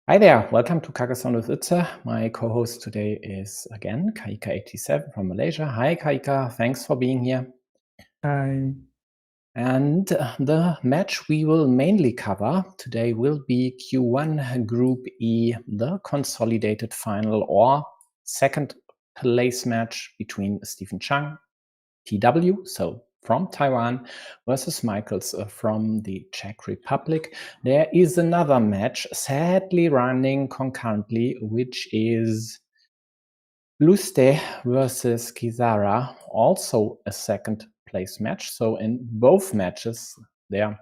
Hi there, welcome to Carcassonne with Itze. My co-host today is again kaika87 from Malaysia. Hi Kaika, thanks for being here. Hi. And the match we will mainly cover today will be Q1 Group E, the consolidated final or second place match between StevenChangTW, so from Taiwan, versus majkls from the Czech Republic. There is another match sadly running concurrently, which is Bluste versus Kithara, also a second place match. So in both matches, there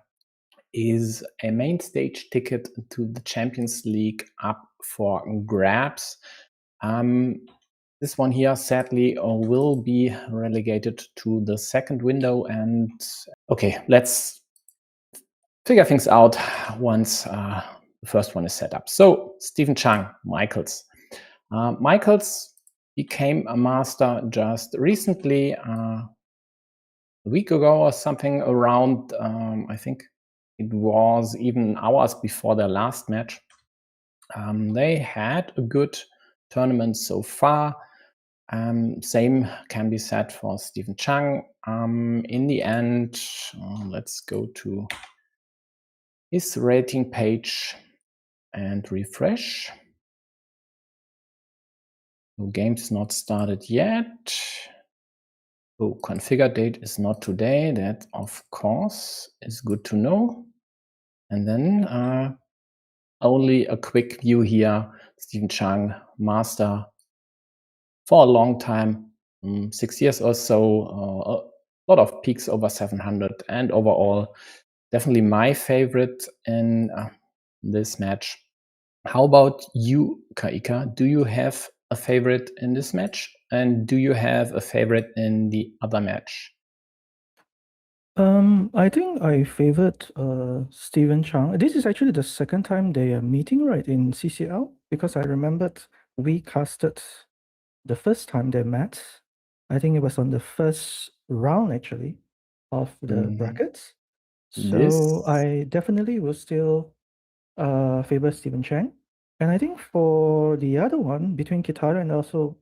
is a main stage ticket to the Champions League up for grabs. This one here, sadly, will be relegated to the second window. And okay, let's figure things out once the first one is set up. So Steven Chang, majkls. majkls became a master just recently, a week ago or something around, I think it was even hours before their last match. They had a good tournament so far. Same can be said for Steven Chang. In the end, let's go to his rating page and refresh. The game's not started yet. Oh, configure date is not today. That, of course, is good to know. And then only a quick view here. Steven Chang, master for a long time, 6 years or so. A lot of peaks over 700, and overall, definitely my favorite in this match. How about you, Kaika? Do you have a favorite in this match? And do you have a favorite in the other match? I think I favored Steven Chang. This is actually the second time they are meeting, right, in CCL, because I remembered we casted the first time they met. I think it was on the first round actually of the brackets. So I definitely will still favor Steven Chang. And I think for the other one, between Kithara and also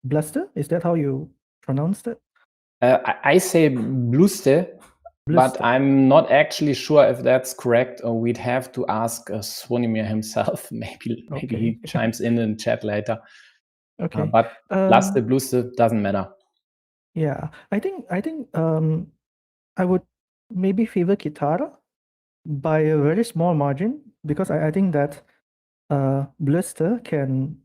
Bluste, is that how you pronounced it? I say Bluste, but I'm not actually sure if that's correct. Or we'd have to ask Svonimir himself. Maybe he chimes in chat later. Okay. But Bluste doesn't matter. Yeah, I think I would maybe favor Kithara by a very small margin, because I think that Bluste can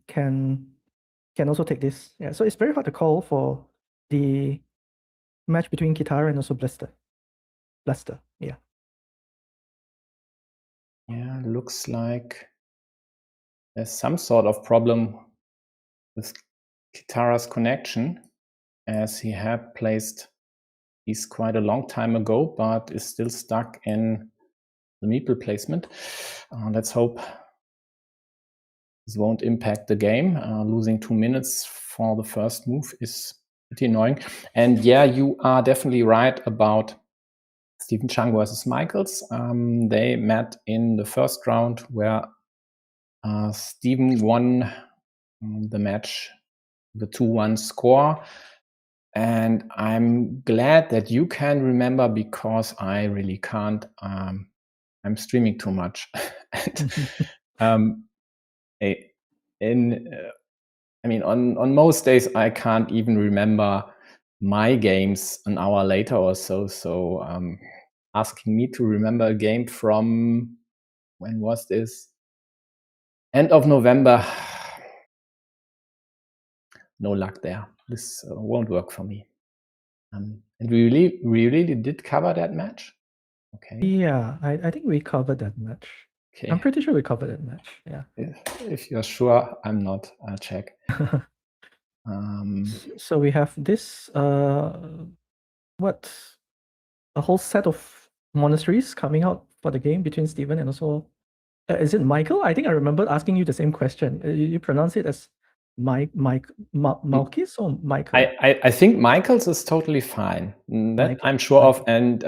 also take this. Yeah, so it's very hard to call for the match between Kithara and also Bluste. Yeah. Yeah, looks like there's some sort of problem with Kithara's connection, as he had placed these quite a long time ago, but is still stuck in the meeple placement. Let's hope this won't impact the game. Losing 2 minutes for the first move is pretty annoying. And yeah, you are definitely right about Steven Chang versus majkls. They met in the first round, where Steven won the match, the 2-1 score. And I'm glad that you can remember, because I really can't. I'm streaming too much. And, I mean, on most days, I can't even remember my games an hour later or so. So asking me to remember a game from, when was this? End of November. No luck there. This won't work for me. And we really did cover that match? Okay. Yeah, I think we covered that match. Okay. I'm pretty sure we covered that match. Yeah. If you're sure, I'm not. I'll check. So we have this a whole set of monasteries coming out for the game between Steven and also is it Michael? I think I remember asking you the same question. You pronounce it as Malkis or Michael? I think majkls is totally fine. That I'm sure of. And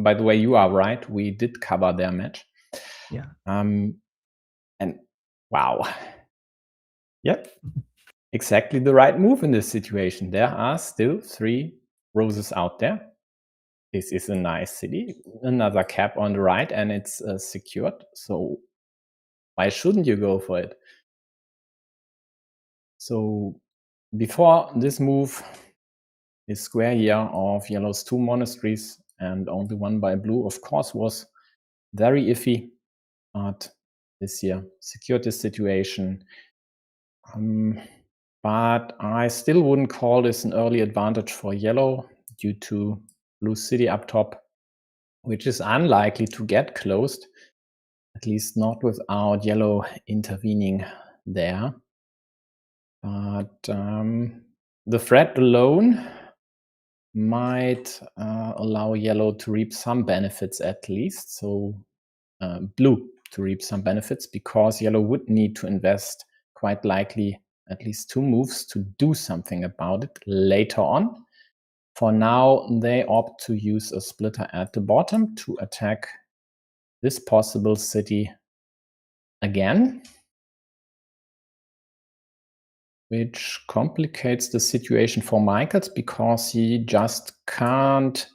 by the way, you are right. We did cover their match. Yeah. And Wow. Yep. Exactly the right move in this situation. There are still 3 roses out there. This is a nice city. Another cap on the right, and it's secured. So why shouldn't you go for it? So before this move, this square here of yellow's 2 monasteries and only 1 by blue, of course, was very iffy. But this here secured this situation. But I still wouldn't call this an early advantage for yellow due to blue city up top, which is unlikely to get closed, at least not without yellow intervening there. But the threat alone might allow yellow to reap some benefits at least. So blue to reap some benefits, because yellow would need to invest quite likely at least 2 moves to do something about it later on. For now, they opt to use a splitter at the bottom to attack this possible city again, which complicates the situation for majkls because he just can't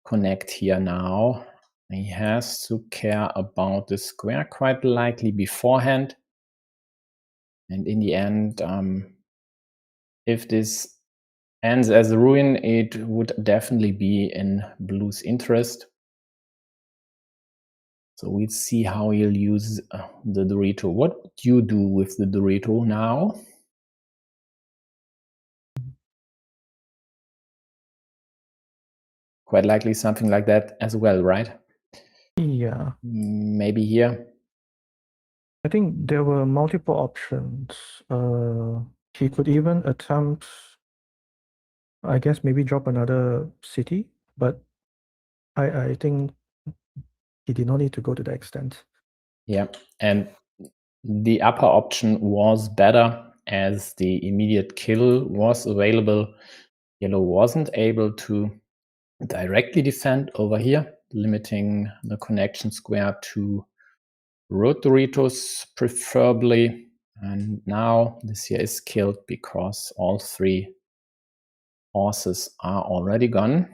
connect here now. He has to care about the square quite likely beforehand. And in the end, if this ends as a ruin, it would definitely be in blue's interest. So we'll see how he'll use the Dorito. What would you do with the Dorito now? Quite likely something like that as well, right? Yeah. Maybe here. I think there were multiple options. He could even attempt, I guess, maybe drop another city, but I think he did not need to go to that extent. Yeah, and the upper option was better as the immediate kill was available. Yellow wasn't able to directly defend over here, limiting the connection square to road Doritos preferably. And now this here is killed because all 3 horses are already gone.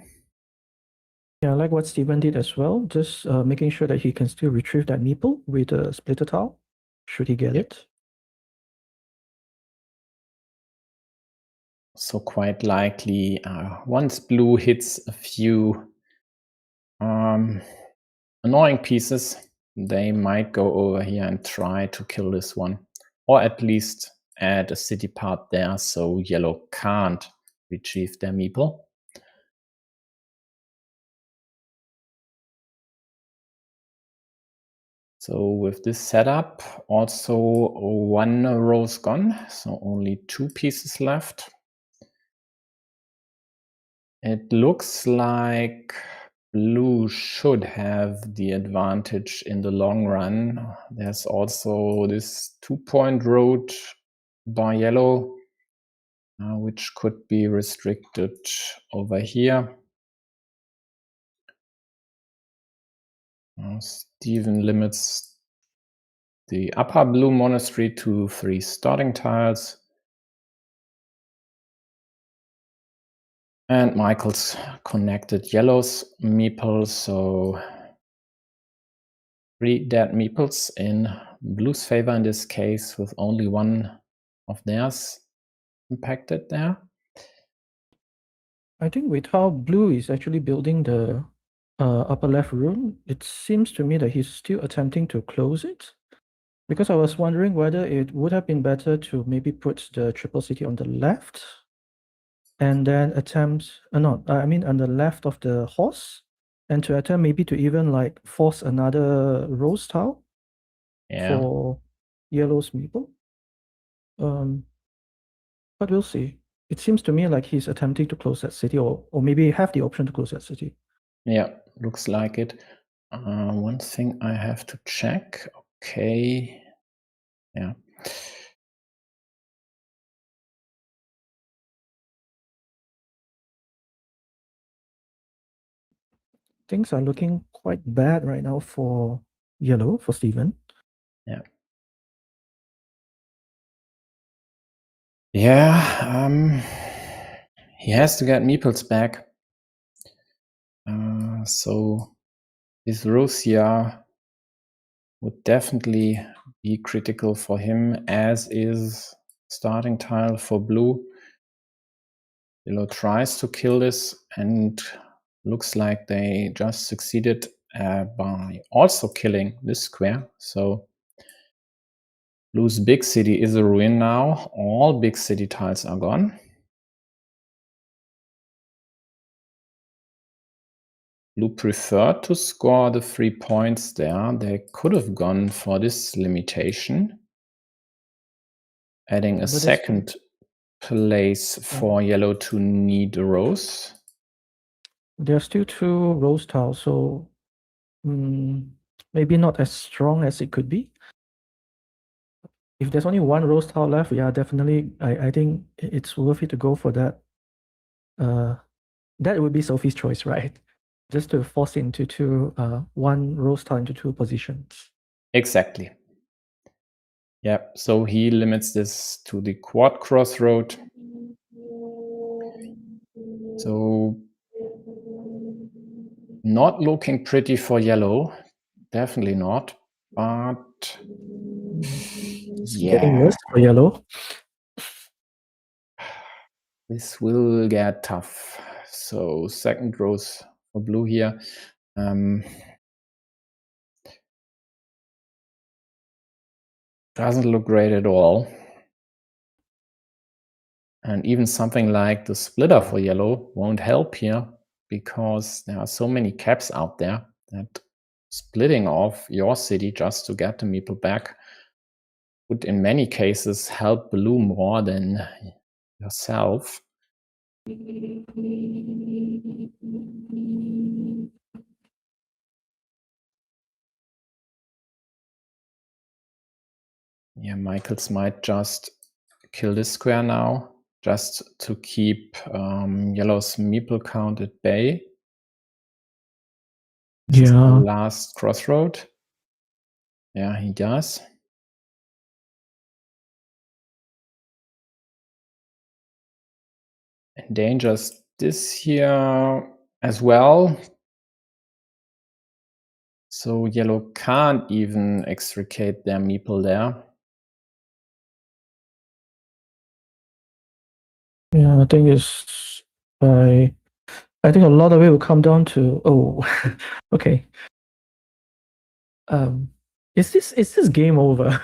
Yeah, I like what Steven did as well, just making sure that he can still retrieve that meeple with a splitter tile, should he get it. So quite likely, once blue hits a few annoying pieces, they might go over here and try to kill this one, or at least add a city part there so yellow can't retrieve their meeple. So with this setup, also 1 row's gone, so only 2 pieces left. It looks like blue should have the advantage in the long run. There's also this 2-point road by yellow, which could be restricted over here. Steven limits the upper blue monastery to 3 starting tiles. And majkls connected yellow's meeples, so 3 dead meeples in blue's favor in this case, with only 1 of theirs impacted there. I think with how blue is actually building the upper left room, it seems to me that he's still attempting to close it. Because I was wondering whether it would have been better to maybe put the triple city on the left and then attempt, I mean on the left of the horse, and to attempt maybe to even like force another rose tile for yellow's meeple. But we'll see. It seems to me like he's attempting to close that city, or maybe have the option to close that city. Yeah, looks like it. One thing I have to check. Okay. Yeah. Things are looking quite bad right now for yellow, for Steven. Yeah. Yeah, he has to get meeples back. So this rose here would definitely be critical for him, as is starting tile for blue. Yellow tries to kill this and looks like they just succeeded by also killing this square. So blue's big city is a ruin now. All big city tiles are gone. Blue preferred to score the 3 points there. They could have gone for this limitation, adding a second place for yellow to need a rose. There are still 2 rose tiles, so maybe not as strong as it could be. If there's only 1 rose tile left, yeah, definitely, I think it's worth it to go for that. That would be Sophie's choice, right? Just to force into 1 rose tile into 2 positions. Exactly. Yeah, so he limits this to the quad crossroad. So not looking pretty for yellow, definitely not, but It's getting worse for yellow. This will get tough. So second rose for blue here. Doesn't look great at all. And even something like the splitter for yellow won't help here, because there are so many caps out there that splitting off your city just to get the meeple back would in many cases help blue more than yourself. Yeah, majkls might just kill this square now, just to keep yellow's meeple count at bay. This is the last crossroad. Yeah, he does. Endangers this here as well. So yellow can't even extricate their meeple there. Yeah, I think I think a lot of it will come down to okay. Is this game over?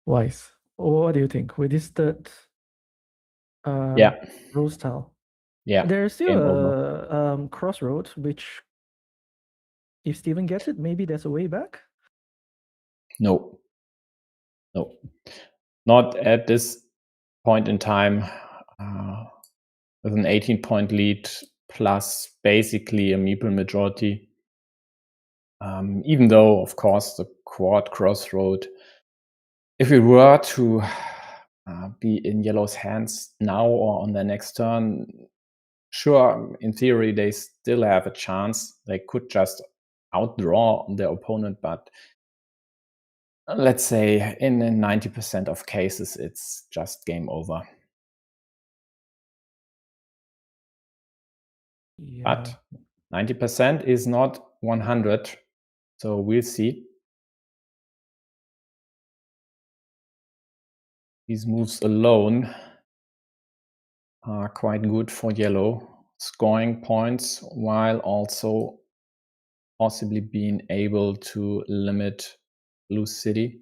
Wise. What do you think with this third rose tile? Yeah. There's still a crossroad, which if Steven gets it, maybe there's a way back. No. Not at this point in time. With an 18-point lead plus basically a meeple majority. Even though, of course, the quad crossroad, if we were to be in yellow's hands now or on their next turn, sure, in theory, they still have a chance. They could just outdraw their opponent, but let's say in 90% of cases, it's just game over. Yeah. But 90% is not 100, so we'll see. These moves alone are quite good for yellow, scoring points while also possibly being able to limit blue city.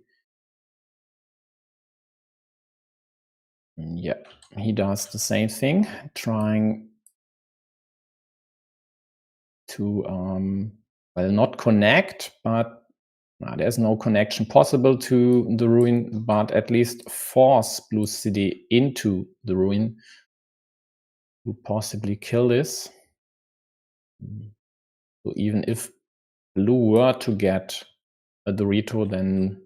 Yeah, he does the same thing, trying to, well, not connect, but there's no connection possible to the ruin, but at least force blue city into the ruin to possibly kill this. So even if blue were to get a Dorito, then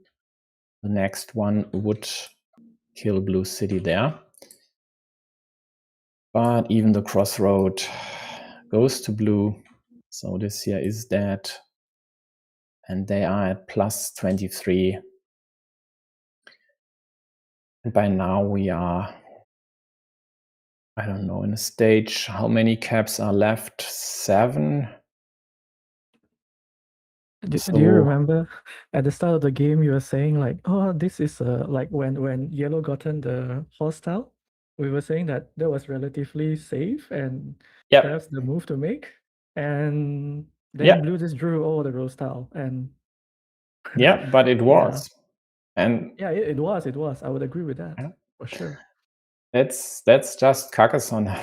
the next one would kill blue city there. But even the crossroad goes to blue. So this here is dead. And they are at plus 23. And by now we are I don't know, in a stage, how many caps are left? 7? Do So, you remember at the start of the game you were saying like, oh, this is like when yellow gotten the hostile, we were saying that was relatively safe and yeah, perhaps the move to make, and then yeah, blue just drew all the rose tile, and yeah, but it was. And yeah, it was. I would agree with that, yeah, for sure. that's just Carcassonne.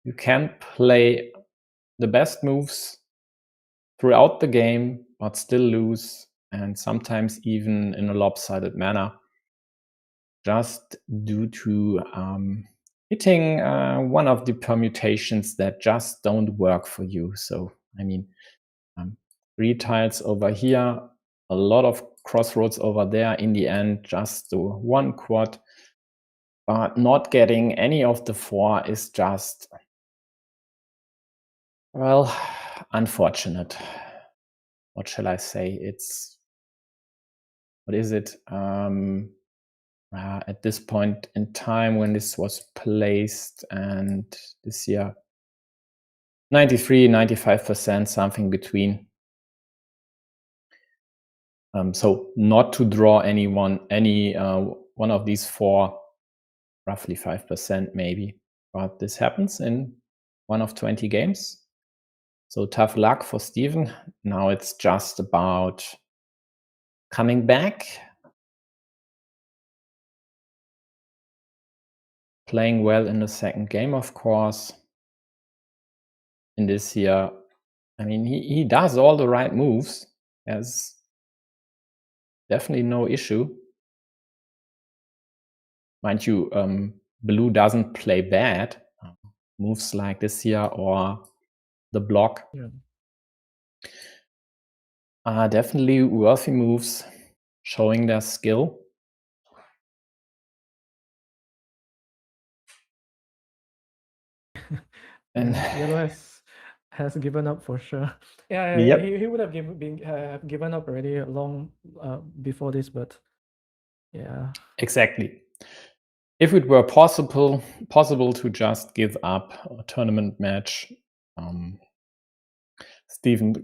You can play the best moves throughout the game, but still lose, and sometimes even in a lopsided manner, just due to hitting one of the permutations that just don't work for you. So, I mean, 3 tiles over here, a lot of crossroads over there. In the end, just the 1 quad, but not getting any of the 4 is just, well, unfortunate. What shall I say? It's, what is it? At this point in time when this was placed, and this year, 93, 95%, something between. So not to draw any one of these 4, roughly 5% maybe, but this happens in 1 of 20 games. So tough luck for Steven. Now it's just about coming back, playing well in the second game, of course. In this year, I mean, he does all the right moves. There's definitely no issue. Mind you, blue doesn't play bad. Moves like this here or the block are definitely worthy moves, showing their skill. And yellow has given up for sure. Yeah, Yep. he would have given up already long before this, but yeah. Exactly. If it were possible to just give up a tournament match, Steven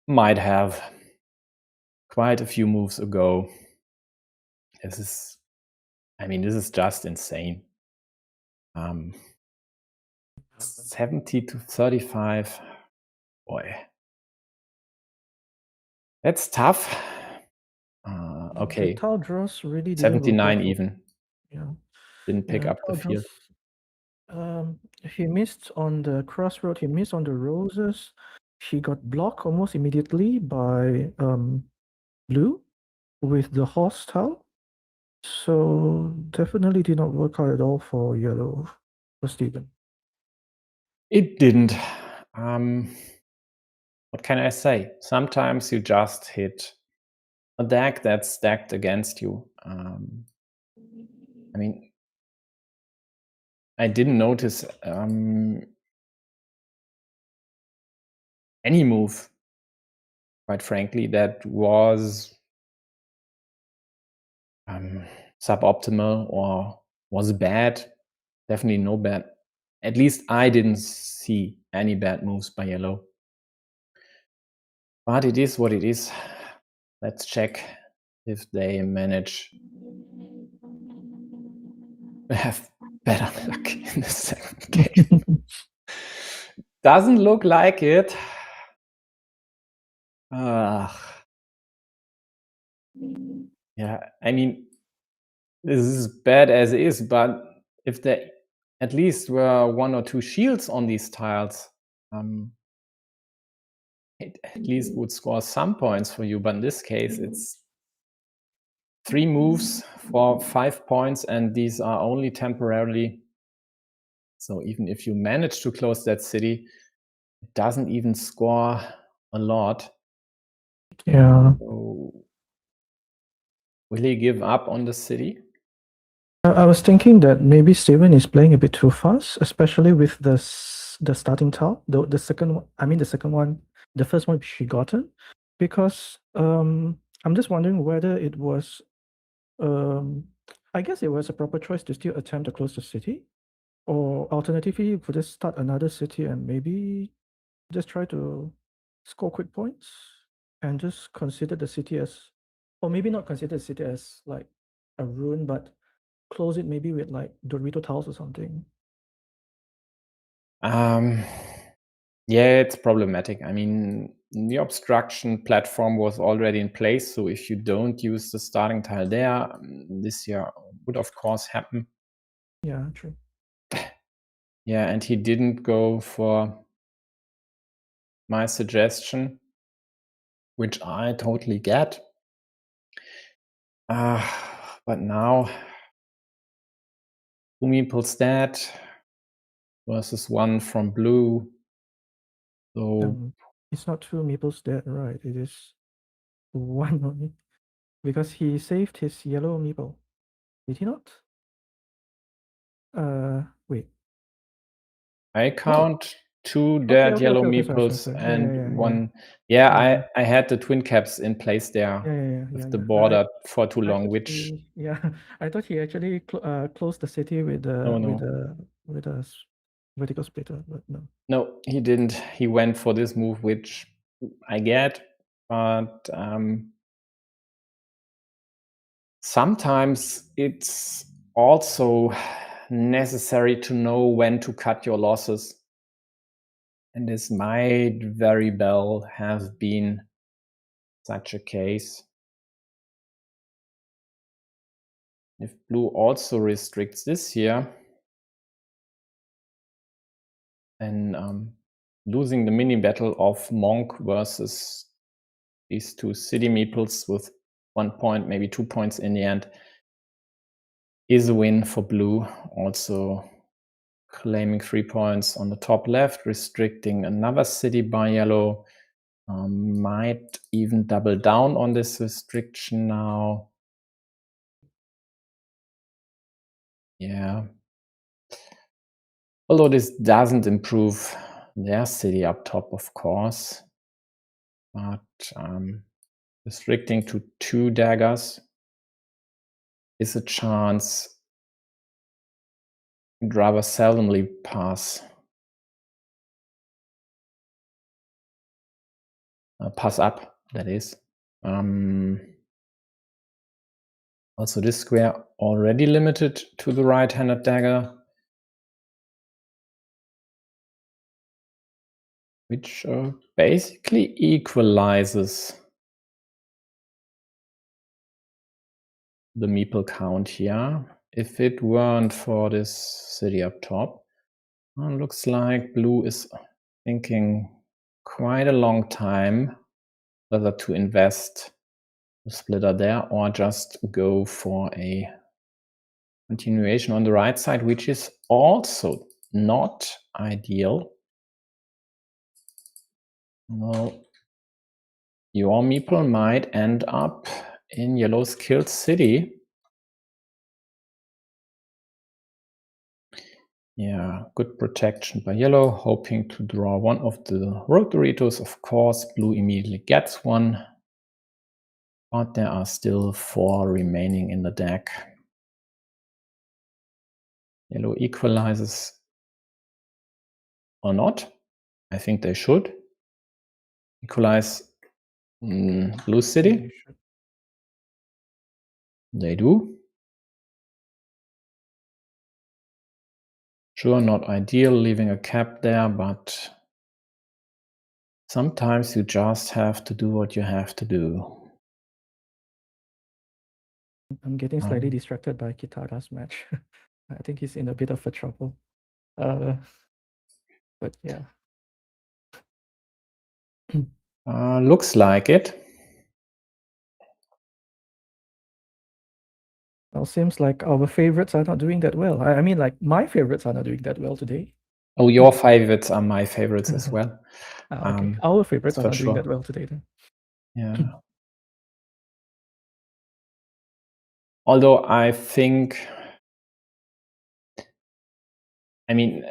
might have quite a few moves ago. This is just insane. 70 to 35. Boy, that's tough. Okay. The tile draws really didn't 79 even. Yeah. Didn't pick up the field. He missed on the crossroad, he missed on the roses. He got blocked almost immediately by blue with the horse tile. So definitely did not work out at all for yellow, for Steven. It didn't. What can I say? Sometimes you just hit a deck that's stacked against you. I mean, I didn't notice any move, quite frankly, that was suboptimal or was bad. Definitely no bad. At least I didn't see any bad moves by yellow. But it is what it is. Let's check if they manage to have better luck in the second game. Doesn't look like it. Yeah, I mean, this is bad as is, but if there at least were 1 or 2 shields on these tiles, it at least would score some points for you. But in this case, it's 3 moves for 5 points, and these are only temporarily. So even if you manage to close that city, it doesn't even score a lot. Yeah. So will he give up on the city? I was thinking that maybe Steven is playing a bit too fast, especially with the starting tile. The second one, the second one, the first one she gotten, because I'm just wondering whether it was I guess it was a proper choice to still attempt to close the city, Or alternatively, you could just start another city and maybe just try to score quick points and just consider the city as, or maybe not consider the city as like a ruin, but close it maybe with like Dorito tiles or something. Yeah, it's problematic. I mean, the obstruction platform was already in place, so if you don't use the starting tile there, this year would of course happen. Yeah, true. Yeah, and he didn't go for my suggestion, which I totally get. But now, 2 meeples dead versus 1 from blue. So it's not 2 meeples dead, right? It is 1 only. Because he saved his yellow meeple. Did he not? Wait. I count 2 dead yellow meeples sorry. and Yeah. 1. Yeah, I had the twin caps in place there with the border for too long, which I thought he actually closed the city with a vertical splitter, but no. No, he didn't. He went for this move, which I get, but sometimes it's also necessary to know when to cut your losses. And this might very well have been such a case. If blue also restricts this here, then losing the mini battle of Monk versus these 2 city meeples with 1 point, maybe 2 points in the end, is a win for blue. Also claiming 3 points on the top left, restricting another city by yellow. Might even double down on this restriction now. Yeah. Although this doesn't improve their city up top, of course. But restricting to 2 daggers is a chance you'd rather seldomly pass up, that is. Also this square already limited to the right-handed dagger, which basically equalizes the meeple count here. If it weren't for this city up top, looks like blue is thinking quite a long time whether to invest the splitter there or just go for a continuation on the right side, which is also not ideal. Well, your meeple might end up in yellow's killed city. Yeah, good protection by yellow, hoping to draw one of the road Doritos. Of course, blue immediately gets one, but there are still 4 remaining in the deck. Yellow equalizes or not. I think they should equalize blue city. They do. Sure, not ideal leaving a cap there, but sometimes you just have to do what you have to do. I'm getting slightly distracted by Kithara's match. I think he's in a bit of a trouble. But yeah. Looks like it. Well, seems like our favorites are not doing that well. I mean, like my favorites are not doing that well today. Oh, your favorites are my favorites as well. Okay, our favorites are not doing sure. that well today then. Yeah. Although I think, I mean,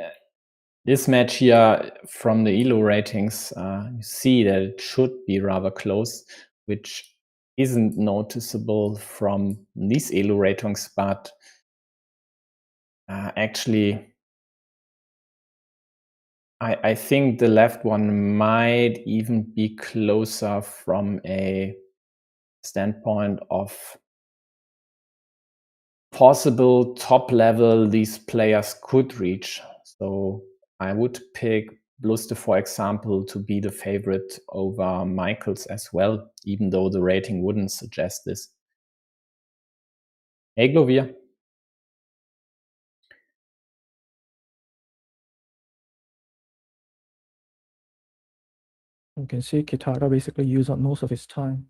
this match here from the ELO ratings, you see that it should be rather close, which isn't noticeable from these ELO ratings, but actually I think the left one might even be closer from a standpoint of possible top level these players could reach. So I would pick Bluste, for example, to be the favorite over majkls as well, even though the rating wouldn't suggest this. Hey, Glovia. You can see Kithara basically used up most of his time.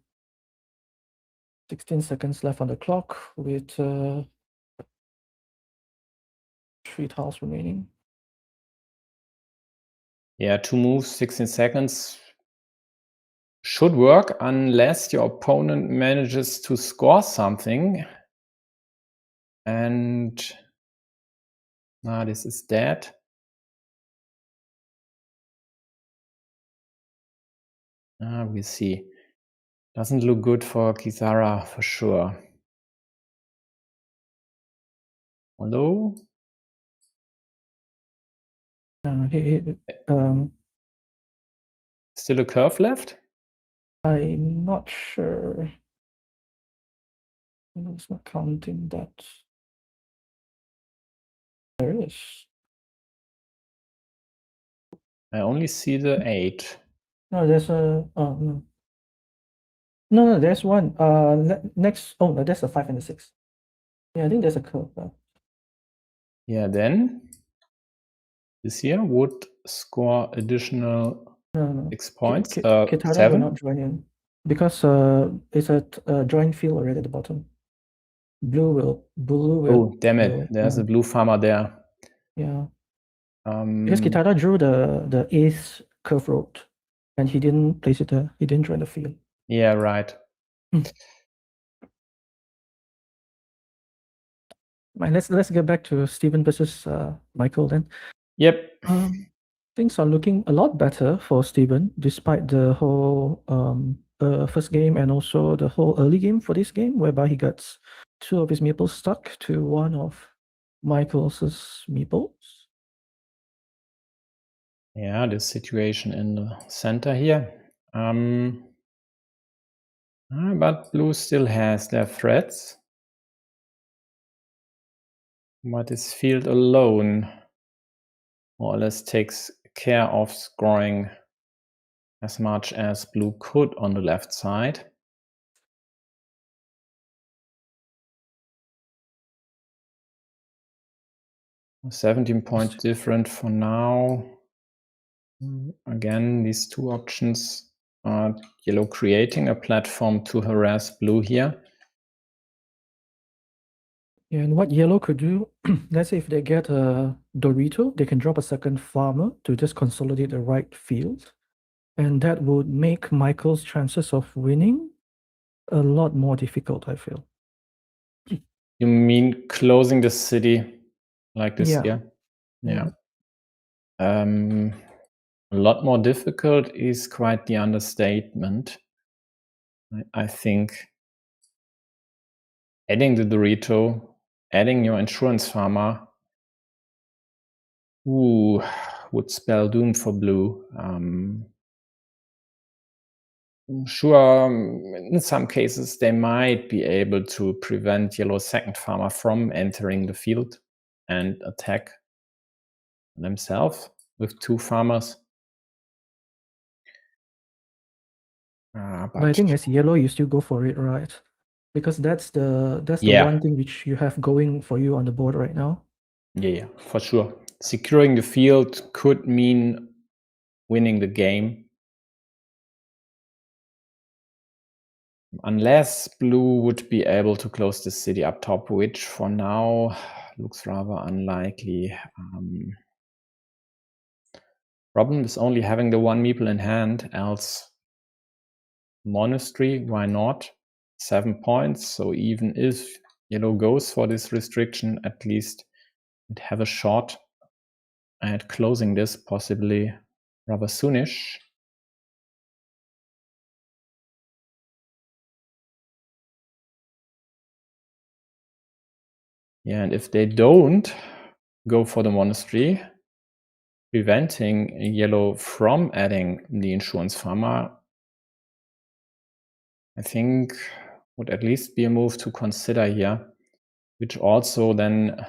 16 seconds left on the clock with 3 tiles remaining. Yeah, 2 moves, 16 seconds. Should work unless your opponent manages to score something. And this is dead. We see. Doesn't look good for Kithara for sure. Hello? Still a curve left? I'm not sure. It's not counting that. There it is. I only see the 8. No, there's a no. No, there's one. Next. Oh no, there's a 5 and a 6. Yeah, I think there's a curve. Yeah, then this here would score additional No. 6 points. Kithara 7. will not join in because it's a joint field already at the bottom. Blue will. Oh, damn it! There's a blue farmer there. Yeah. Because Kithara drew the 8th curve road, and he didn't place it there. He didn't join the field. Yeah, right. Let's get back to Steven versus Michael then. Yep. Things are looking a lot better for Steven, despite the whole first game and also the whole early game for this game, whereby he gets 2 of his meeples stuck to 1 of Michael's meeples. Yeah, this situation in the center here. But blue still has their threats. But this field alone more or less takes care of scoring as much as blue could on the left side. A 17-point different for now. Again, these 2 options are yellow creating a platform to harass blue here. Yeah, and what yellow could do, let's say if they get a Dorito, they can drop a second farmer to just consolidate the right field. And that would make Michael's chances of winning a lot more difficult, I feel. You mean closing the city like this here? Yeah. A lot more difficult is quite the understatement. I think adding the Dorito, adding your insurance farmer, would spell doom for blue. Sure, in some cases they might be able to prevent yellow's second farmer from entering the field and attack themselves with 2 farmers. But I think as yellow, you still go for it, right? Because that's the one thing which you have going for you on the board right now. Yeah, for sure. Securing the field could mean winning the game. Unless blue would be able to close the city up top, which for now looks rather unlikely. Problem is only having the 1 meeple in hand, else monastery, why not? 7 points, so even if yellow goes for this restriction, at least it have a shot at closing this, possibly rather soonish. Yeah, and if they don't go for the monastery, preventing yellow from adding the insurance farmer, I think would at least be a move to consider here, which also then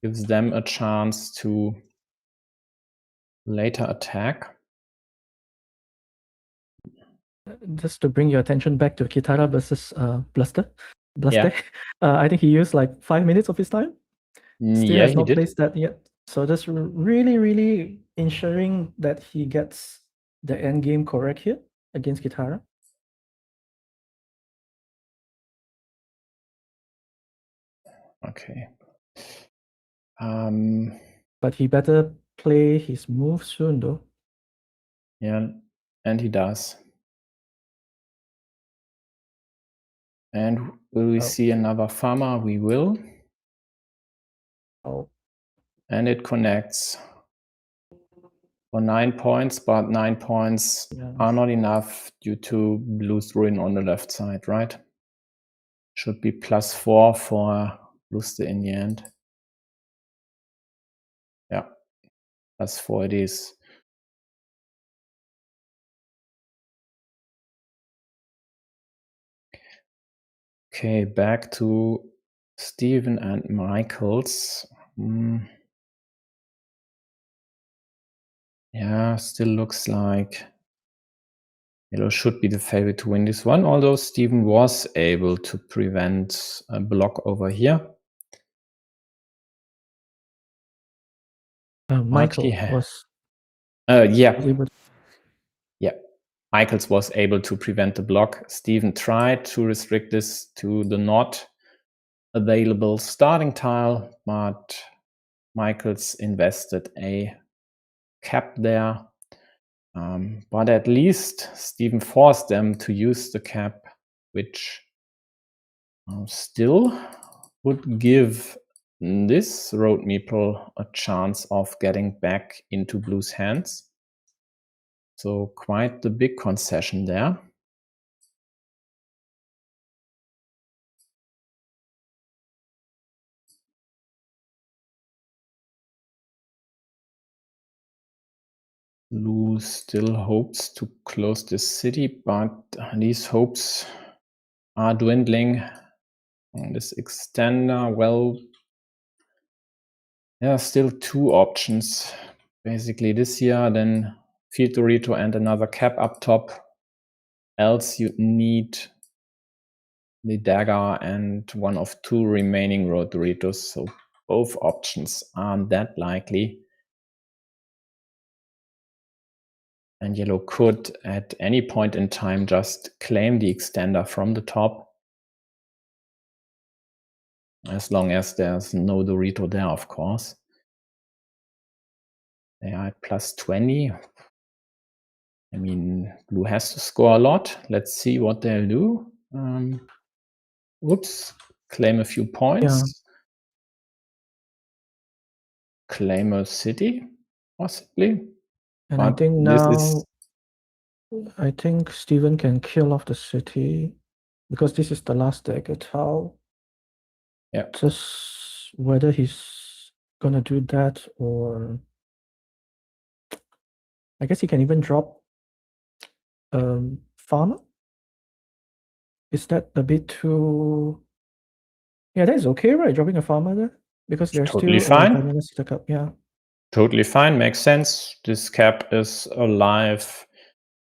gives them a chance to later attack. Just to bring your attention back to Kithara versus Bluste. Yeah. I think he used like 5 minutes of his time. Still Yeah, has he not did. placed that yet. So just really ensuring that he gets the end game correct here against Kithara. Okay. But he better play his move soon, though. Yeah, and he does. And will we see another farmer? We will. Oh. And it connects for 9 points, but 9 points are not enough due to Blue's ruin on the left side, right? Should be +4 for Bluste in the end. Yeah, +4 it is. Okay, back to Steven and majkls. Yeah, still looks like yellow should be the favorite to win this one, although Steven was able to prevent a block over here. Michael was majkls was able to prevent the block. Steven tried to restrict this to the not available starting tile, but majkls invested a cap there. But at least Steven forced them to use the cap, which still would give this road meeple a chance of getting back into Blue's hands. So quite the big concession there. Blue still hopes to close this city, but these hopes are dwindling. And this extender, well, there are still 2 options. Basically this here, then Field Dorito and another cap up top. Else you need the dagger and one of 2 remaining road Doritos. So both options aren't that likely. And yellow could at any point in time just claim the extender from the top. As long as there's no Dorito there, of course. They are at +20. I mean, Blue has to score a lot. Let's see what they'll do. Whoops, claim a few points. Yeah. Claim a city, possibly. And but I think now, I think Steven can kill off the city because this is the last dagger tile. Yeah. Just whether he's gonna do that or I guess he can even drop farmer. Is that a bit too? Yeah, that is okay, right? Dropping a farmer there because there's totally still fine. Yeah. Totally fine, makes sense. This cap is alive,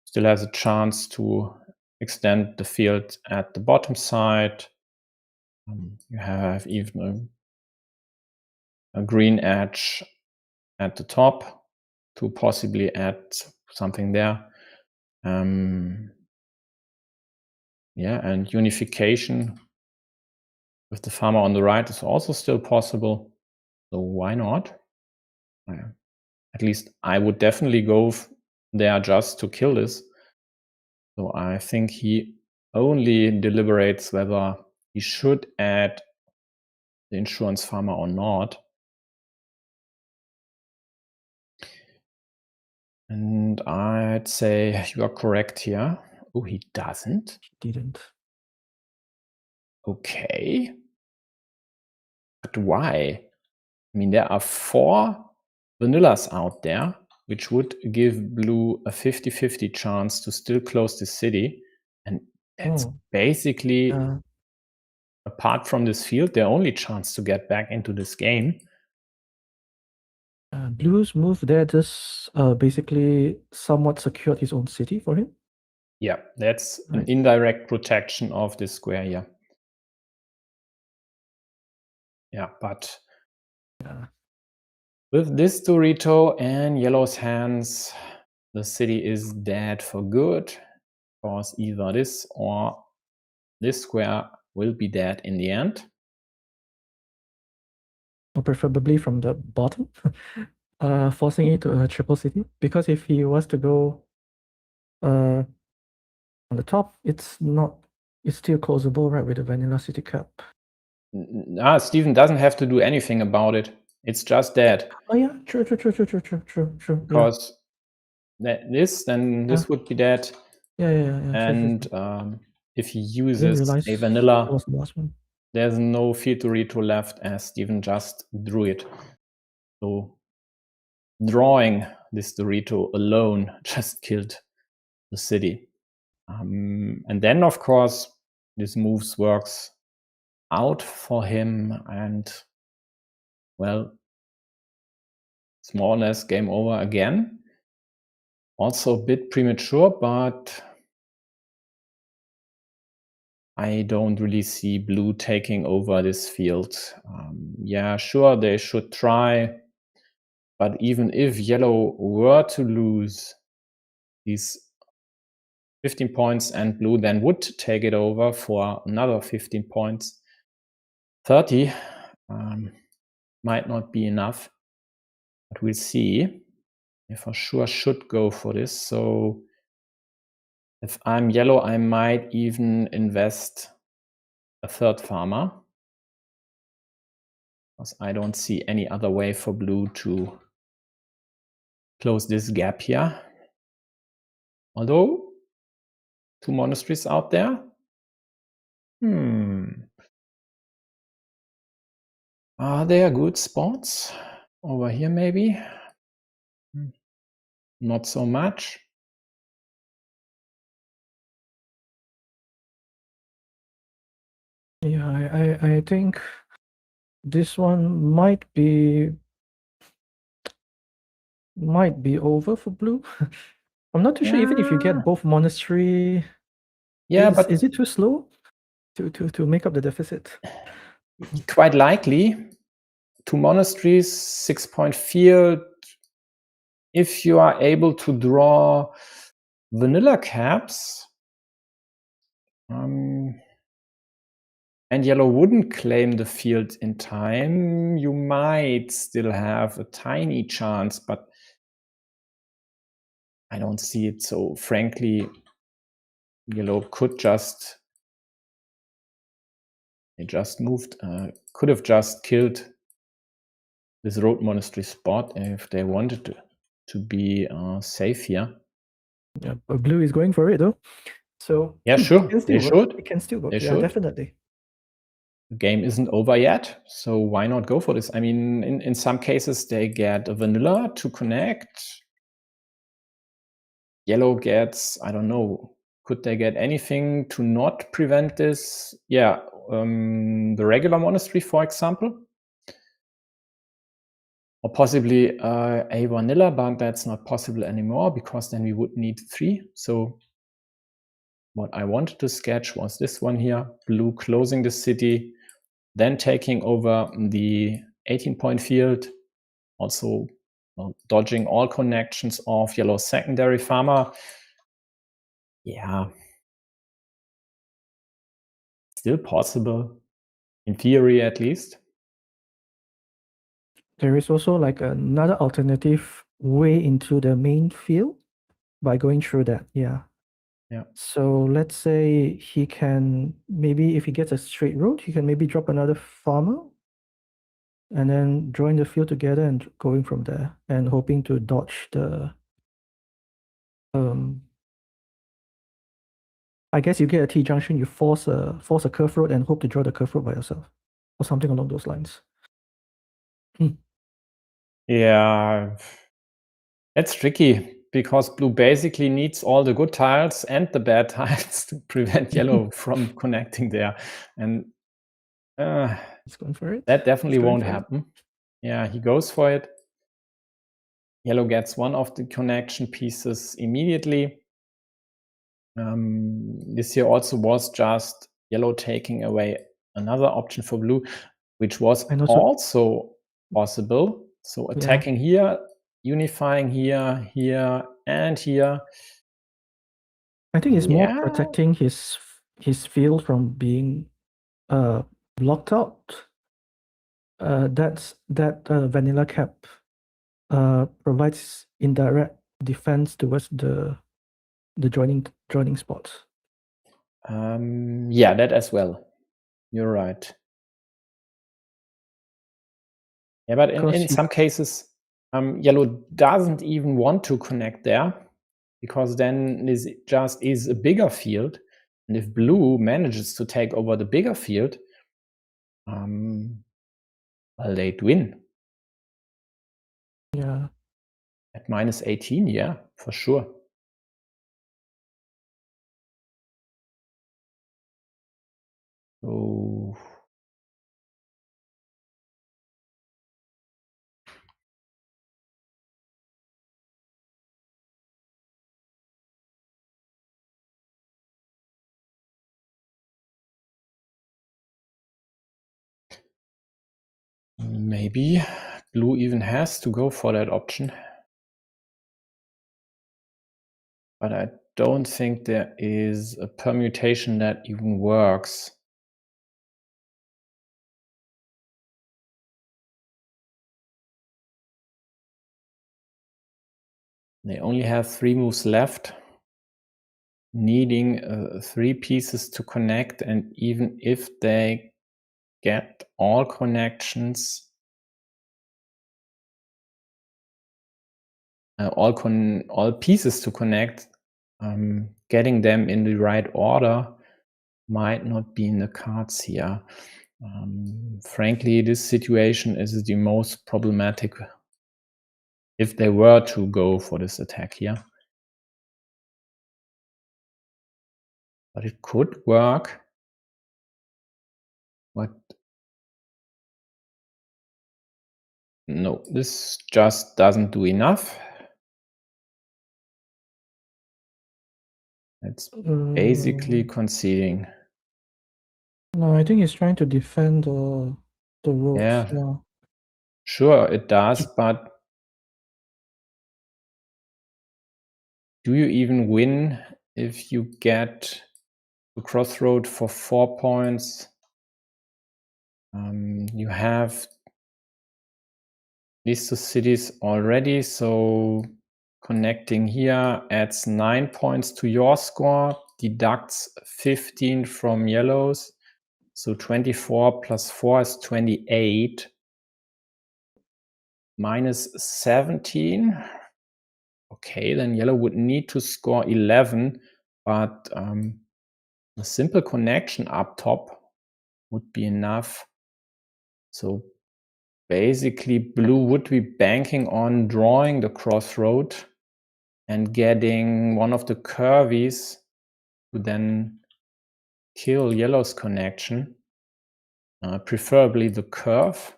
still has a chance to extend the field at the bottom side. You have even a green edge at the top to possibly add something there. Yeah, and unification with the farmer on the right is also still possible. So why not? At least I would definitely go there just to kill this. So I think he only deliberates whether he should add the insurance farmer or not. And I'd say you are correct here. Oh, he doesn't? He didn't. Okay. But why? I mean, there are 4 vanillas out there, which would give blue a 50-50 chance to still close the city. And it's basically, apart from this field, their only chance to get back into this game. Blue's move there just basically somewhat secured his own city for him. Yeah, that's an indirect protection of this square here. Yeah, but with this Dorito and yellow's hands, the city is dead for good, because either this or this square will be dead in the end. Or preferably from the bottom, forcing it to a triple city. Because if he was to go on the top, it's still closable, right, with the vanilla city cap. Steven doesn't have to do anything about it. It's just dead. Oh yeah, true. Because this would be dead. Yeah. And if he I didn't uses realize a vanilla, that was the last one. There's no field Dorito left, as Steven just drew it. So drawing this Dorito alone just killed the city. And then, of course, this moves works out for him, and, well, it's more or less game over again. Also a bit premature, but I don't really see blue taking over this field. Yeah, sure, they should try. But even if yellow were to lose these 15 points and blue then would take it over for another 15 points, 30 might not be enough. But we'll see. I for sure should go for this. So if I'm yellow, I might even invest a third farmer, because I don't see any other way for blue to close this gap here. Although, 2 monasteries out there. Are there good spots? Over here, maybe? Not so much. Yeah, I think this one might be over for blue. I'm not too sure. Even if you get both monastery, but is it too slow to make up the deficit? Quite likely. 2 monasteries, 6-point field. If you are able to draw vanilla caps, and yellow wouldn't claim the field in time, you might still have a tiny chance, but I don't see it. So frankly, yellow could just could have just killed this road monastery spot if they wanted to be safe here. Yeah, but blue is going for it though. So yeah, sure, they should. It can still work. They yeah, should. Definitely. The game isn't over yet, so why not go for this? I mean, in some cases they get a vanilla to connect. Yellow gets, I don't know, could they get anything to not prevent this? Yeah, the regular monastery, for example. Or possibly a vanilla, but that's not possible anymore, because then we would need 3. So what I wanted to sketch was this one here, blue closing the city, then taking over the 18-point field, also dodging all connections of yellow's secondary farmer. Yeah. Still possible, in theory at least. There is also like another alternative way into the main field by going through that. Yeah. So let's say he can, maybe if he gets a straight road, he can maybe drop another farmer and then join the field together and going from there and hoping to dodge the I guess you get a T-junction, you force a curve road and hope to draw the curve road by yourself, or something along those lines. Yeah, it's tricky because blue basically needs all the good tiles and the bad tiles to prevent yellow from connecting there. And He's going for it. that definitely He's going won't for it. happen. Yeah, he goes for it. Yellow gets one of the connection pieces immediately. This here also was just yellow taking away another option for blue, which was And also- also possible. So attacking here, unifying here, here, and here. I think it's more protecting his field from being blocked out. That vanilla cap provides indirect defense towards the joining spots. Yeah, that as well. You're right. Yeah, but in some cases, yellow doesn't even want to connect there, because then this just is a bigger field. And if blue manages to take over the bigger field, well, they'd win. Yeah. At -18, yeah, for sure. So maybe blue even has to go for that option. But I don't think there is a permutation that even works. They only have 3 moves left, needing 3 pieces to connect, and even if they get all connections, all pieces to connect, getting them in the right order might not be in the cards here. Frankly, this situation is the most problematic if they were to go for this attack here. But it could work. But no, this just doesn't do enough. It's basically conceding. No, I think he's trying to defend the roads. Yeah. Sure, it does, but do you even win if you get the crossroad for 4 points? You have these 2 cities already, so connecting here adds 9 points to your score, deducts 15 from yellows, so 24 plus 4 is 28, minus 17. Okay, then yellow would need to score 11, but a simple connection up top would be enough. So basically blue would be banking on drawing the crossroad and getting one of the curvies to then kill yellow's connection, preferably the curve,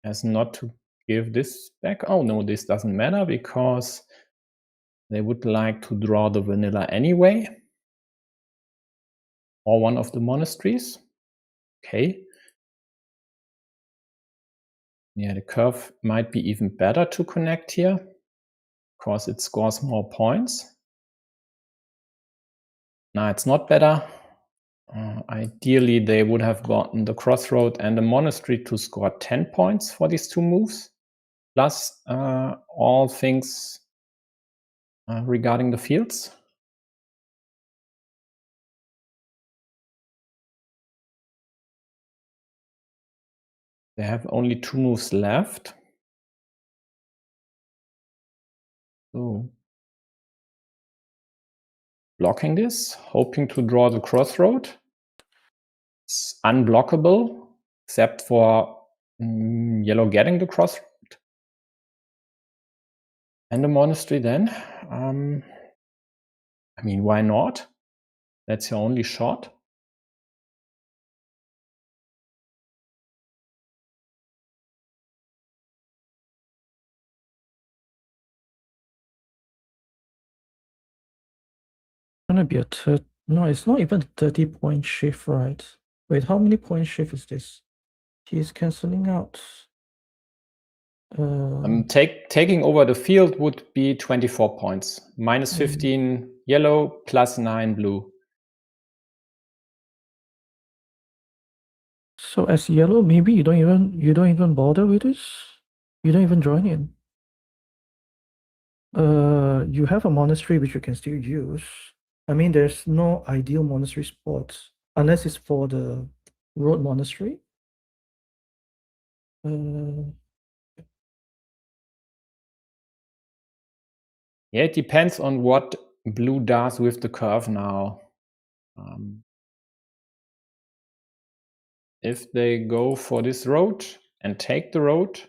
as not to give this back. Oh no, this doesn't matter because they would like to draw the vanilla anyway, or one of the monasteries. Okay. Yeah, the curve might be even better to connect here because it scores more points. No, it's not better. Ideally, they would have gotten the crossroad and the monastery to score 10 points for these 2 moves, plus all things regarding the fields. They have only 2 moves left. So blocking this, hoping to draw the crossroad. It's unblockable, except for yellow getting the crossroad. And a monastery then? I mean, why not? That's your only shot. Gonna be a no, it's not even 30-point shift, right? Wait, how many point shift is this? He's canceling out. Taking over the field would be 24 points. Minus 15 yellow, plus 9 blue. So as yellow, maybe you don't even bother with this. You don't even join in. You have a monastery which you can still use. I mean, there's no ideal monastery spots unless it's for the road monastery. Yeah, it depends on what blue does with the curve now. If they go for this road and take the road,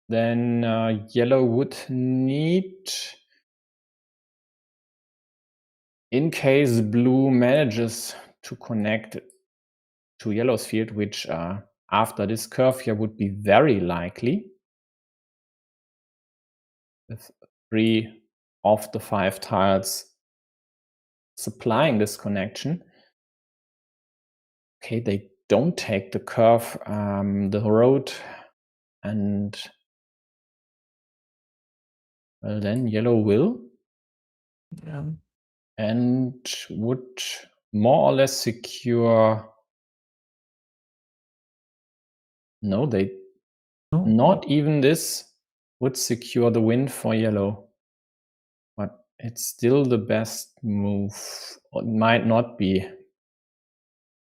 then yellow would need, in case blue manages to connect to yellow's field, which after this curve here would be very likely, with 3 of the 5 tiles supplying this connection. Okay, they don't take the curve, the road, and well, then yellow will. Yeah. And would more or less secure. No, they not even this would secure the win for yellow. But it's still the best move. It might not be.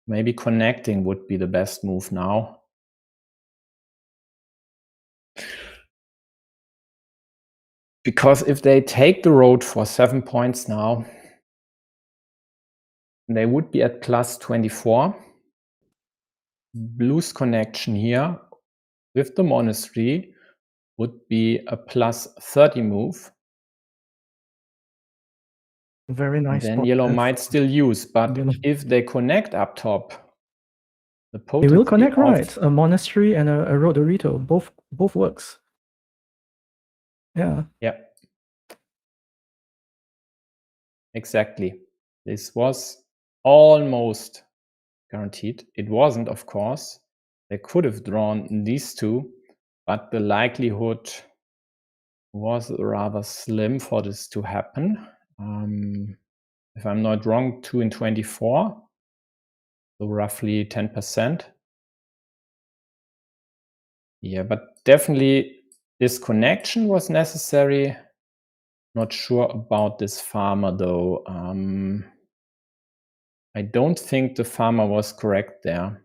Maybe connecting would be the best move now. Because if they take the road for 7 points now, they would be at plus 24. Blue's connection here with the monastery would be a plus 30 move. Very nice. Then yellow might still use, but if they connect up top, the potency they will connect, right? A monastery and a road Dorito, both works. Yeah. Yeah. Exactly. This was almost guaranteed. It wasn't, of course. They could have drawn these two, but the likelihood was rather slim for this to happen. If I'm not wrong, 2 in 24, so roughly 10%. Yeah, but definitely this connection was necessary. Not sure about this farmer though. I don't think the farmer was correct there.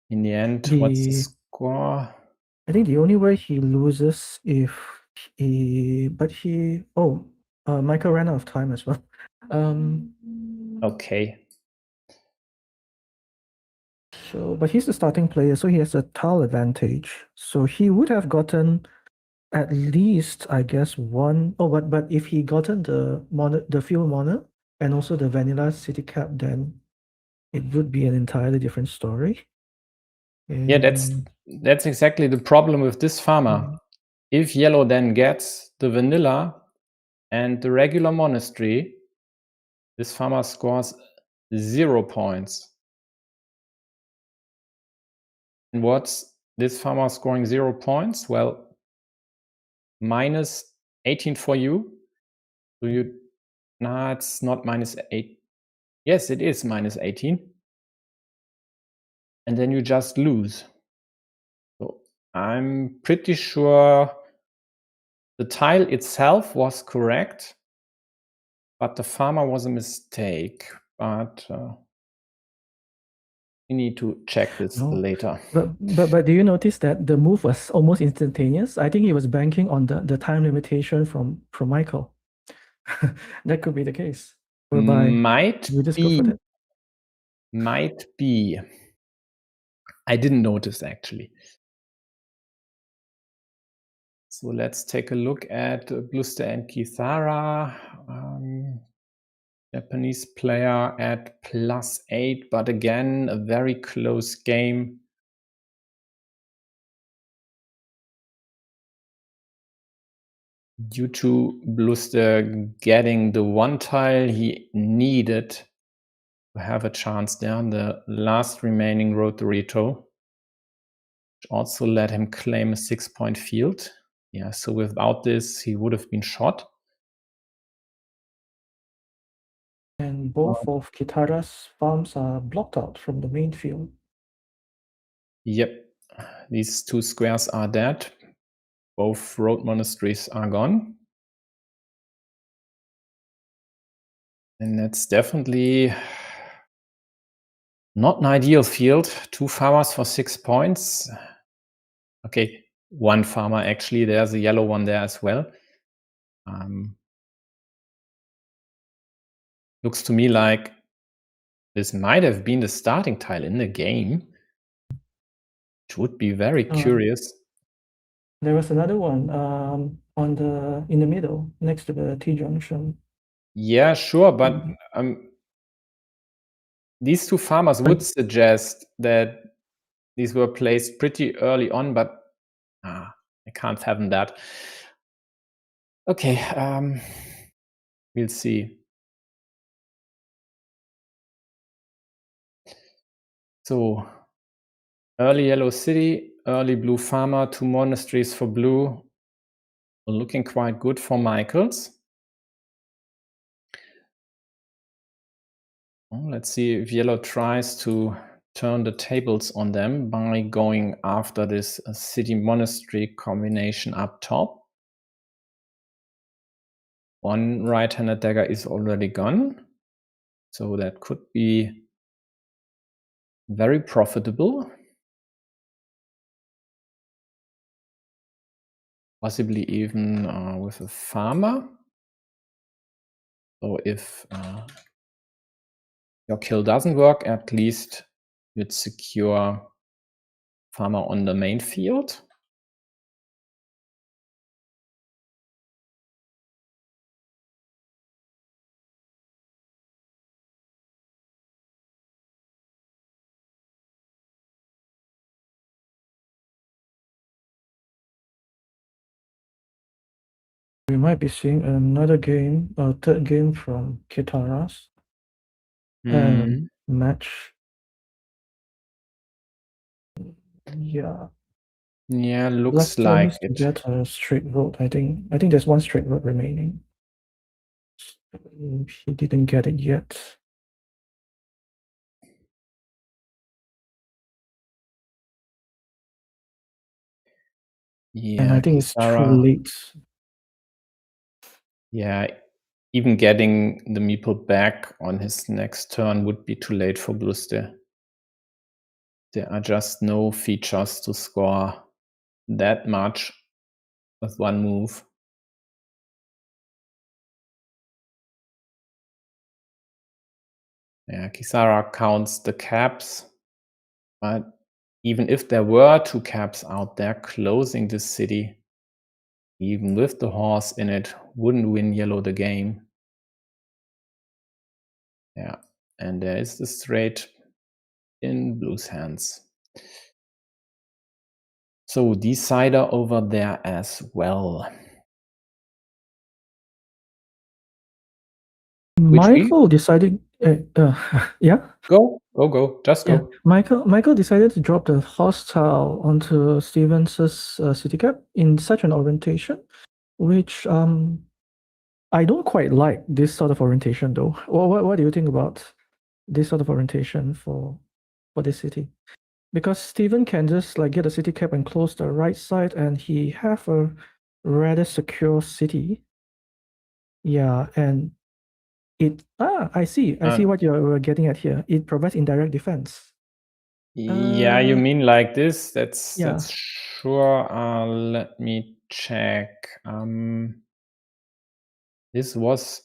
In the end, what's the score? I think the only way he loses if he, Michael ran out of time as well. Okay. So, but he's the starting player, so he has a tile advantage. So he would have gotten at least, I guess, one. Oh, but if he gotten the field mono and also the vanilla city cap, then it would be an entirely different story. Yeah, that's exactly the problem with this farmer. If yellow then gets the vanilla and the regular monastery, this farmer scores 0 points. And what's this farmer scoring 0 points? Well, minus 18 for you. So it's not minus 8. Yes, it is minus 18. And then you just lose. So I'm pretty sure the tile itself was correct, but the farmer was a mistake. But we need to check this later. But do you notice that the move was almost instantaneous? I think he was banking on the time limitation from Michael. That could be the case. Whereby might you just go for that. Might be. I didn't notice actually. So let's take a look at Bluste and Kithara. Japanese player at +8, but again, a very close game. Due to Bluste getting the one tile he needed to have a chance there on the last remaining Rotorito, which also let him claim a 6-point field. Yeah, so without this, he would have been shot. And both of Kithara's farms are blocked out from the main field. Yep, these 2 squares are dead. Both road monasteries are gone. And that's definitely not an ideal field. 2 farmers for 6 points. Okay, 1 farmer actually. There's a yellow one there as well. Looks to me like this might have been the starting tile in the game, which would be very curious. There was another one in the middle, next to the T junction. Yeah, sure, but these 2 farmers would suggest that these were placed pretty early on, but I can't fathom that. Okay, we'll see. So, early yellow city, early blue farmer, 2 monasteries for blue. Looking quite good for majkls. Let's see if yellow tries to turn the tables on them by going after this city monastery combination up top. 1 right-handed dagger is already gone, so that could be very profitable. Possibly even with a farmer. So if your kill doesn't work, at least you'd secure farmer on the main field. We might be seeing another game, a third game from Kithara's match. Yeah. Yeah, looks Bluste like needs to get a straight road. I think there's 1 straight road remaining. He didn't get it yet. Yeah, and I think it's Kithara, too late. Yeah, even getting the meeple back on his next turn would be too late for Bluste. There are just no features to score that much with 1 move. Yeah, Kithara counts the caps, but even if there were 2 caps out there, closing this city, even with the horse in it, wouldn't win yellow the game. Yeah, and there is the straight in blue's hands. So decider over there as well. Michael decided, yeah? Go. Just go. Yeah. Michael decided to drop the hostile onto Stevens' city cap in such an orientation, which I don't quite like this sort of orientation though. What do you think about this sort of orientation for this city? Because Steven can just like get a city cap and close the right side, and he have a rather secure city. Yeah, and I see what you're getting at here. It provides indirect defense. Yeah, you mean like this? That's sure. Let me check. This was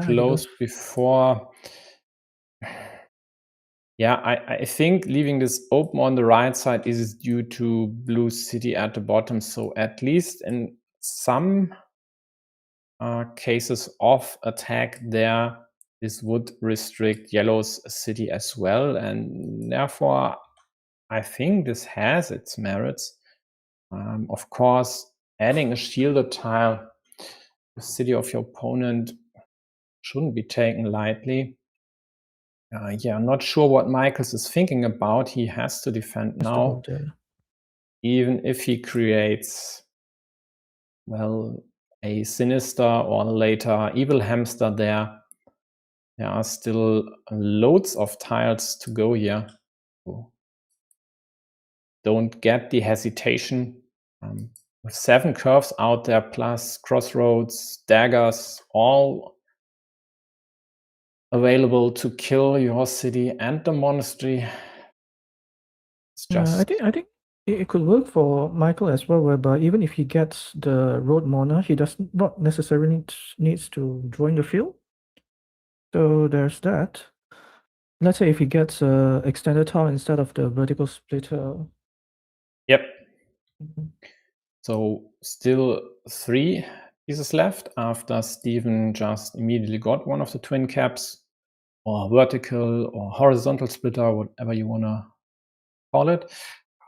closed before. Yeah, I think leaving this open on the right side is due to blue city at the bottom. So at least in some cases of attack there, this would restrict yellow's city as well. And therefore, I think this has its merits. Of course, adding a shielded tile, the city of your opponent shouldn't be taken lightly. Yeah, I'm not sure what majkls is thinking about. He has to defend now, even if he creates, well, a sinister or later evil hamster there. There are still loads of tiles to go here. So don't get the hesitation. With 7 curves out there, plus crossroads, daggers, all available to kill your city and the monastery. It's just I think it could work for majkls as well, whereby even if he gets the road mona, he does not necessarily needs to join the field. So there's that. Let's say if he gets extended tile instead of the vertical splitter. Yep. So still 3 pieces left after Steven just immediately got one of the twin caps, or vertical or horizontal splitter, whatever you want to call it.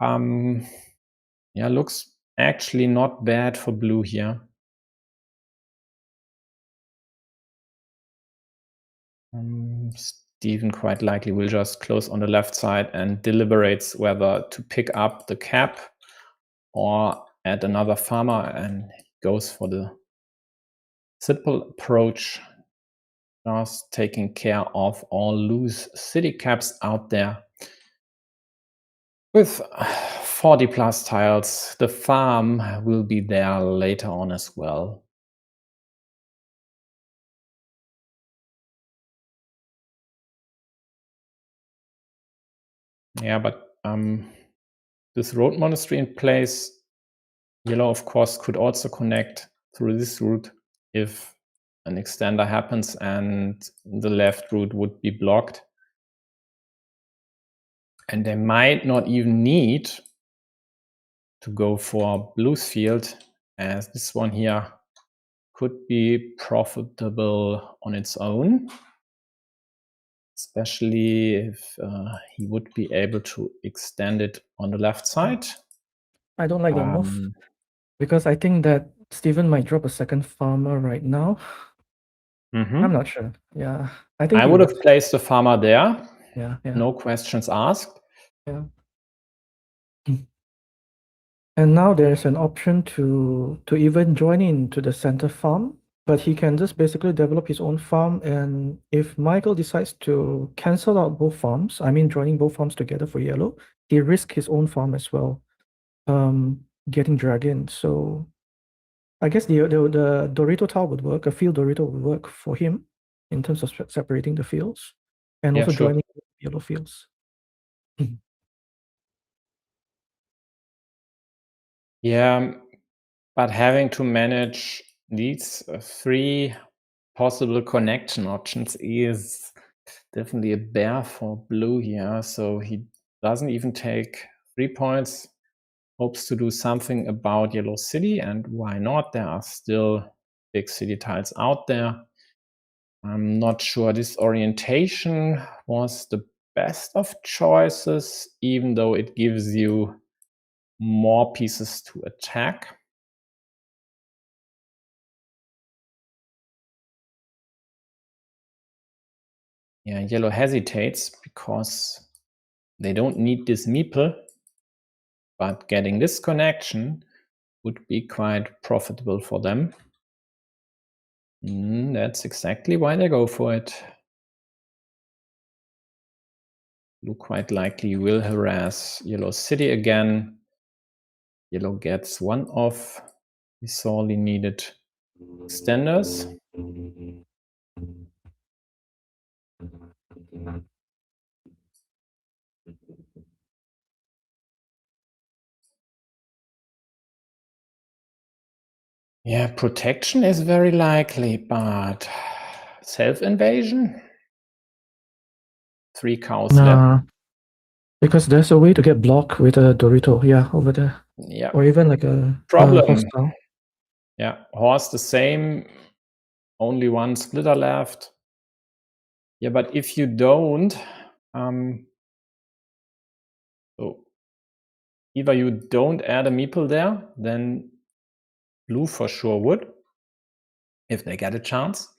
Yeah, looks actually not bad for blue here. Steven quite likely will just close on the left side and deliberates whether to pick up the cap or add another farmer, and goes for the simple approach, just taking care of all loose city caps out there. With 40 plus tiles, the farm will be there later on as well. Yeah, but this road monastery in place, yellow of course could also connect through this route if an extender happens and the left route would be blocked. And they might not even need to go for blue's field, as this one here could be profitable on its own, especially if he would be able to extend it on the left side. I don't like that move, because I think that Steven might drop a second farmer right now. I'm not sure. Yeah, I think I would have placed the farmer there. Yeah. No questions asked. Yeah. And now there's an option to even join into the center farm, but he can just basically develop his own farm. And if majkls decides to cancel out both farms, I mean joining both farms together for yellow, he risks his own farm as well, getting dragged in. So I guess the Dorito tile would work. A field Dorito would work for him in terms of separating the fields, and Yeah, also sure. joining yellow fields. Yeah, but having to manage these 3 possible connection options is definitely a bear for blue here. So he doesn't even take 3 points, hopes to do something about yellow city, and why not? There are still big city tiles out there. I'm not sure this orientation was the best of choices, even though it gives you more pieces to attack. Yeah, yellow hesitates because they don't need this meeple, but getting this connection would be quite profitable for them. That's exactly why they go for it. Blue quite likely will harass yellow city again. Yellow gets one off the sorely needed extenders. Yeah, protection is very likely, but self-invasion? 3 cows left. Because there's a way to get blocked with a Dorito, yeah, over there. Yeah. Or even like a Problem. hostile. Yeah, horse the same, only 1 splitter left. Yeah, but if you don't, so either you don't add a meeple there, then blue for sure would, if they get a chance.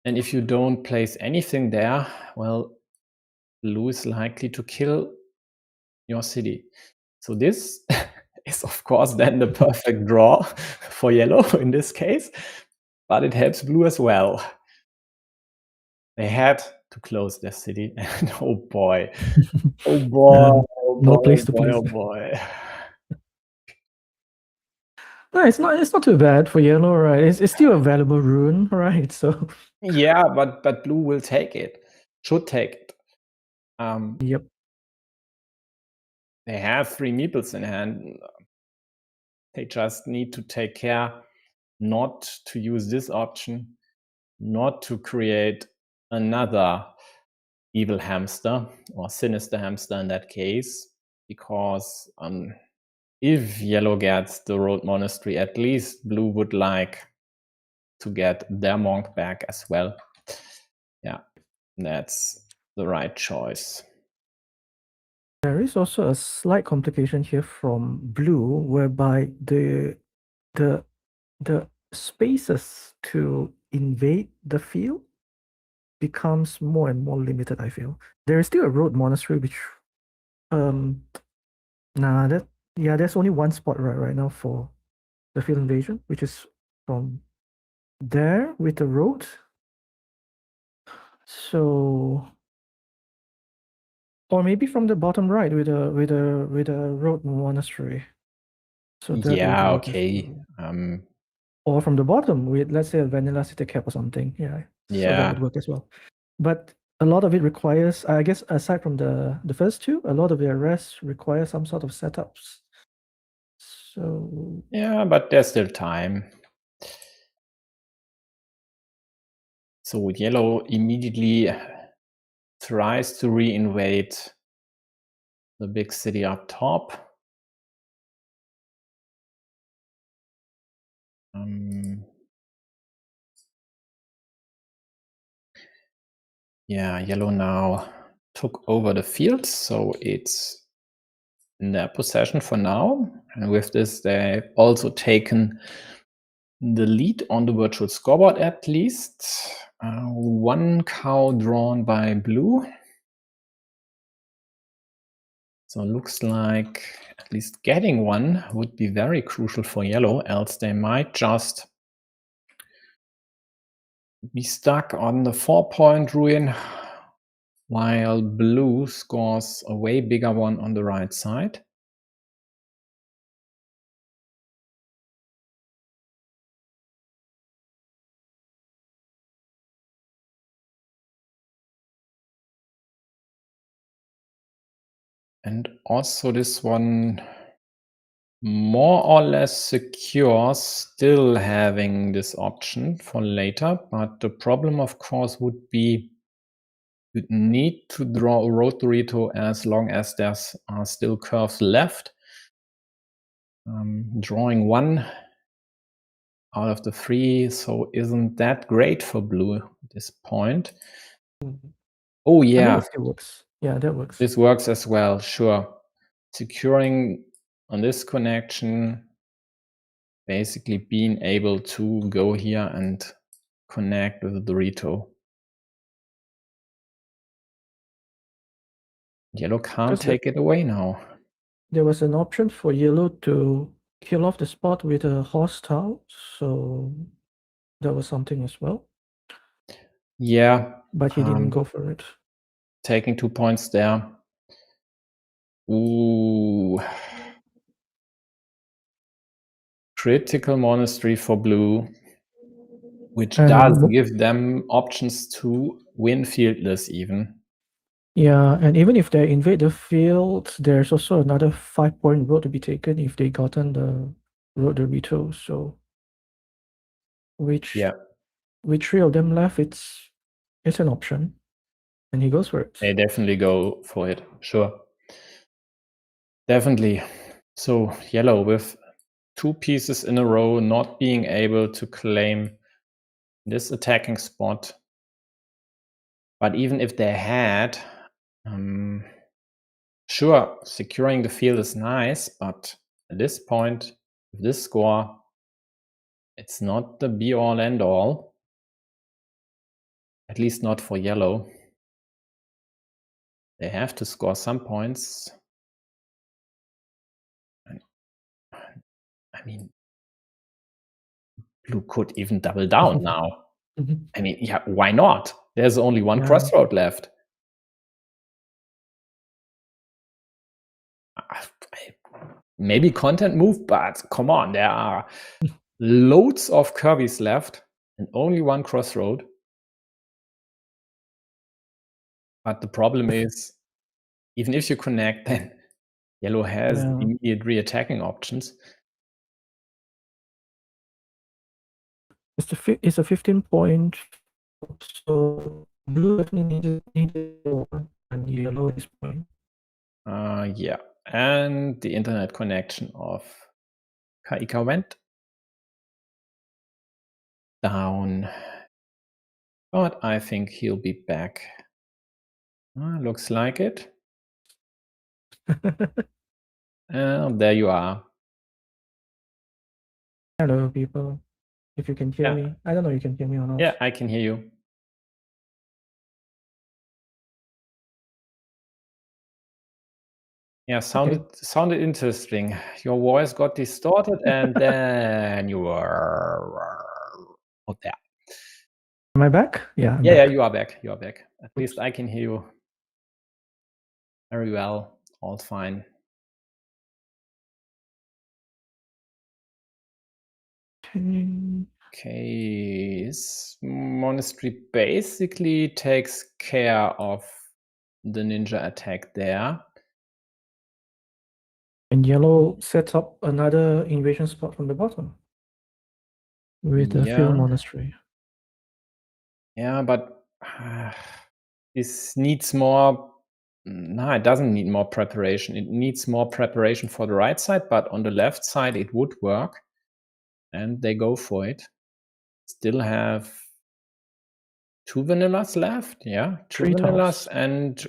And if you don't place anything there, well, blue is likely to kill your city. So this is, of course, then the perfect draw for yellow in this case, but it helps blue as well. They had to close their city, and oh boy, oh boy, no place to place. oh boy. No, it's not too bad for yellow, right? It's still a valuable rune, right? So yeah, but blue will take it. Should take it. Yep. They have 3 meeples in hand. They just need to take care not to use this option, not to create another evil hamster or sinister hamster in that case, because if yellow gets the road monastery, at least blue would like to get their monk back as well. Yeah, that's the right choice. There is also a slight complication here from blue, whereby the spaces to invade the field becomes more and more limited, I feel. There is still a road monastery, which there's only 1 spot right now for the field invasion, which is from there with the road. So, or maybe from the bottom right with a road monastery. So that yeah, would work as okay. well. Or from the bottom with, let's say, a vanilla city cap or something. Yeah. So that would work as well. But a lot of it requires, I guess, aside from the first 2, a lot of the rest require some sort of setups. So yeah, but there's still time. So yellow immediately tries to re-invade the big city up top. Yeah, yellow now took over the field, so it's in their possession for now. And with this, they've also taken the lead on the virtual scoreboard at least. 1 cow drawn by blue. So it looks like at least getting 1 would be very crucial for yellow, else they might just be stuck on the 4-point ruin, while blue scores a way bigger one on the right side. And also this one more or less secure, still having this option for later. But the problem, of course, would be you need to draw a road Dorito as long as there's still curves left. Drawing 1 out of the 3, so isn't that great for blue at this point. Oh yeah, I mean, it still works. Yeah, that works. This works as well, sure. Securing on this connection, basically being able to go here and connect with the Dorito. Yellow can't take it away now. There was an option for yellow to kill off the spot with a hostile, so that was something as well. Yeah. But he didn't go for it. Taking 2 points there. Ooh. Critical monastery for blue, which does give them options to win fieldless even. Yeah, and even if they invade the field, there's also another 5-point road to be taken if they gotten the road Dorito. So, with 3 of them left, it's an option. And he goes for it. They definitely go for it, sure. Definitely. So yellow with 2 pieces in a row not being able to claim this attacking spot. But even if they had, sure, securing the field is nice, but at this point, this score, it's not the be-all, end-all. At least not for yellow. They have to score some points. I mean, blue could even double down now. I mean, yeah, why not? There's only one crossroad left. Maybe content move, but come on, there are loads of curvies left and only one crossroad. But the problem is, even if you connect, then yellow has immediate re-attacking options. It's a 15-point, so blue definitely needed more and yellow is point. Yeah, and the internet connection of Kaika went down, but I think he'll be back. Looks like it. There you are. Hello, people. If you can hear me. I don't know if you can hear me or not. Yeah, I can hear you. Yeah, sounded interesting. Your voice got distorted and then you were out there. Am I back? Yeah, I'm yeah, back. you are back. You are back. At least I can hear you very well. All fine. Okay, this monastery basically takes care of the ninja attack there. And yellow sets up another invasion spot from the bottom with the field monastery. Yeah, but this needs more. No, it doesn't need more preparation. It needs more preparation for the right side, but on the left side it would work. And they go for it. Still have 2 vanillas left. Yeah, 2 vanillas and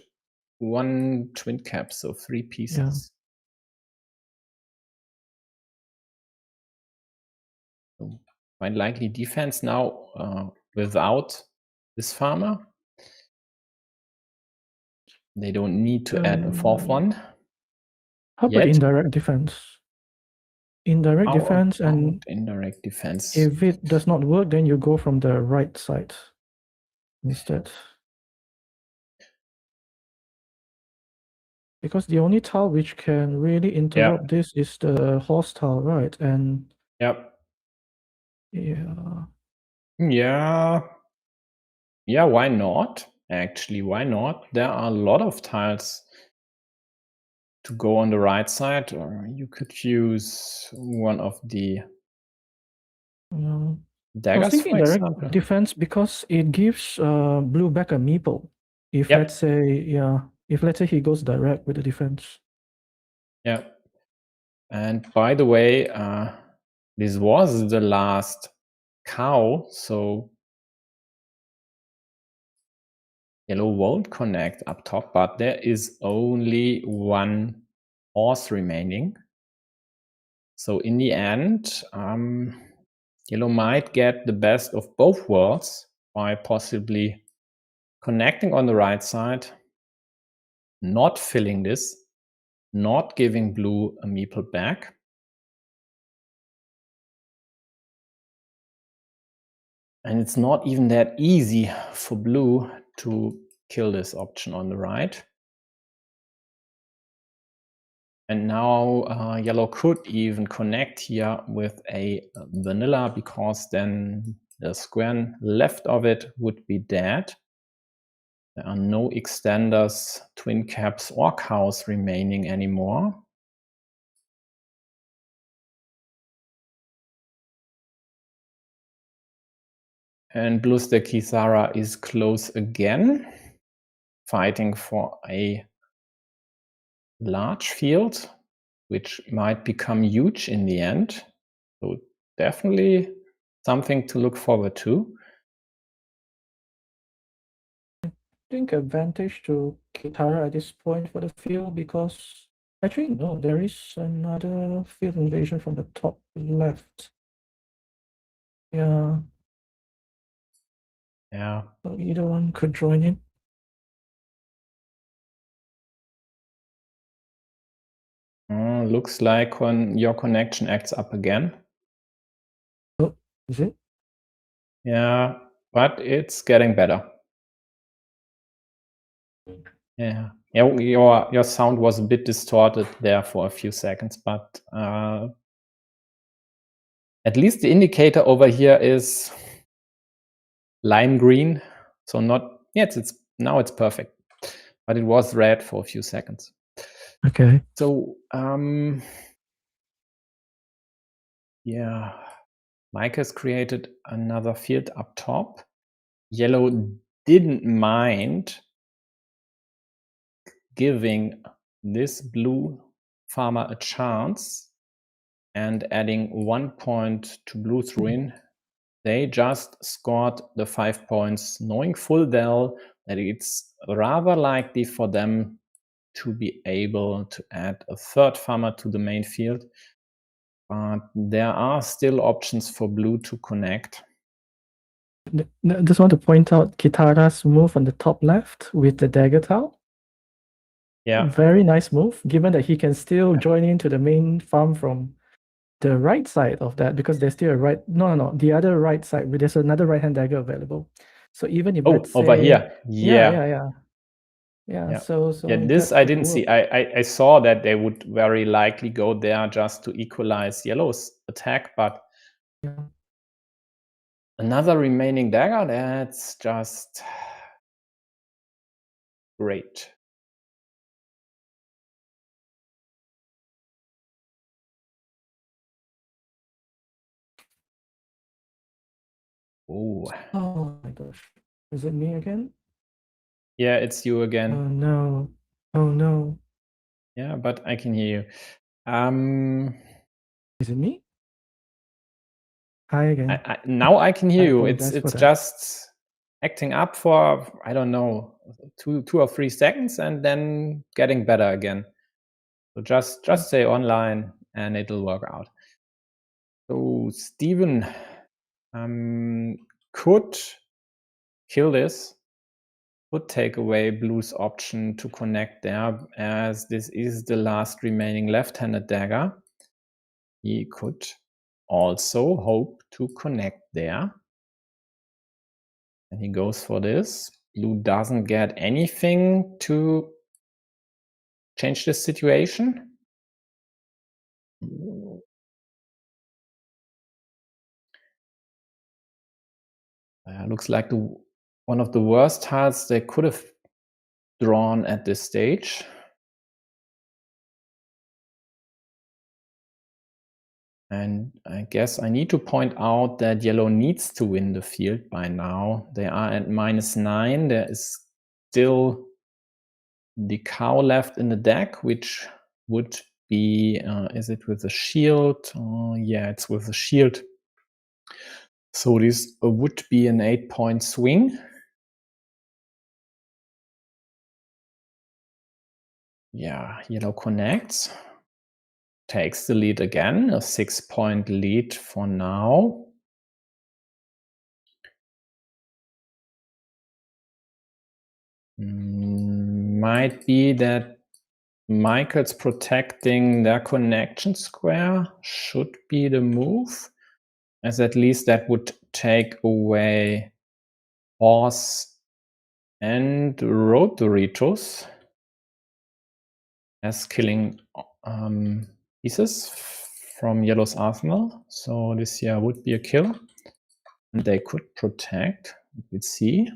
1 twin cap, so 3 pieces. So quite likely defense now without this farmer. They don't need to add a 4th one. How about indirect defense? Indirect defense and indirect defense. If it does not work, then you go from the right side instead. Because the only tile which can really interrupt this is the horse tile, right? And yeah, why not? Actually, why not? There are a lot of tiles to go on the right side, or you could use one of the daggers, I was thinking for direct example. defense because it gives blue back a meeple. If let's say he goes direct with the defense. Yeah. And by the way, this was the last cow, so yellow won't connect up top, but there is only 1 horse remaining. So in the end, yellow might get the best of both worlds by possibly connecting on the right side, not filling this, not giving blue a meeple back. And it's not even that easy for blue to kill this option on the right. And now yellow could even connect here with a vanilla, because then the square left of it would be dead. There are no extenders, twin caps, or cows remaining anymore. And Bluste Kithara is close again. fighting for a large field, which might become huge in the end. So definitely something to look forward to. I think advantage to Kithara at this point for the field, because actually no, there is another field invasion from the top left. Yeah. Yeah. So either one could join in. Looks like when your connection acts up again. Oh, is it? Yeah, but it's getting better. Yeah, your sound was a bit distorted there for a few seconds, but at least the indicator over here is lime green, so not yet. It's now it's perfect, but it was red for a few seconds. Okay. So yeah, Mike has created another field up top. Yellow didn't mind giving this blue farmer a chance and adding 1 point to Blue's ruin. They just scored the 5 points, knowing full well that it's rather likely for them to be able to add a third farmer to the main field. But there are still options for Blue to connect. I just want to point out Kithara's move on the top left with the dagger tile. Yeah. Very nice move, given that he can still join into the main farm from the right side of that, because there's still a right, no, the other right side, there's another right-hand dagger available. So even if let's say, over here. Yeah. Yeah. So yeah, this I didn't see. I saw that they would very likely go there just to equalize Yellow's attack, but yeah. Another remaining dagger, that's just great. Oh my gosh. Is it me again? Yeah, it's you again. Oh no. Oh no. Yeah, but I can hear you. Is it me? Hi again. Now I can hear you. It's just acting up for, I don't know, two or 3 seconds and then getting better again. So just stay online and it'll work out. So Steven could kill this, would take away Blue's option to connect there, as this is the last remaining left-handed dagger. He could also hope to connect there. And he goes for this. Blue doesn't get anything to change this situation. Looks like one of the worst tiles they could have drawn at this stage. And I guess I need to point out that Yellow needs to win the field by now. They are at -9. There is still the cow left in the deck, which would be, is it with a shield? Yeah, it's with a shield. So this would be an 8-point swing. Yeah, Yellow connects. Takes the lead again, a 6-point lead for now. Might be that majkls protecting their connection square should be the move, as at least that would take away horse and road Doritos as killing pieces from Yellow's arsenal. So this here would be a kill, and they could protect. Let's see.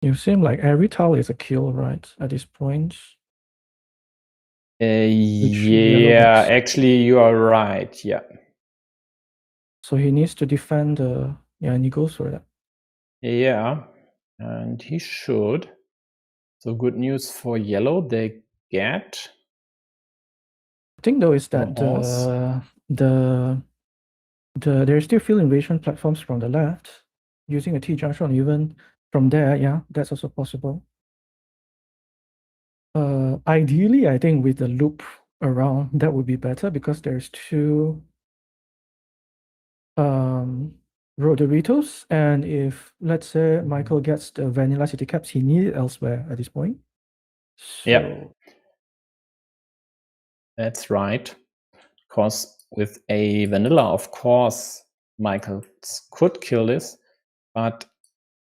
You seem like every tile is a kill, right? At this point. Yeah, actually you are right. Yeah. So he needs to defend yeah, and he goes for that. Yeah. And he should. So good news for yellow, they get. The thing though is that there's still field invasion platforms from the left using a T-junction. Even from there, yeah, that's also possible. Ideally, I think with the loop around, that would be better because there's two Rodoritos, and if let's say Michael gets the vanilla city caps, he needs it elsewhere at this point. So yeah, that's right. Because with a vanilla, of course, Michael could kill this, but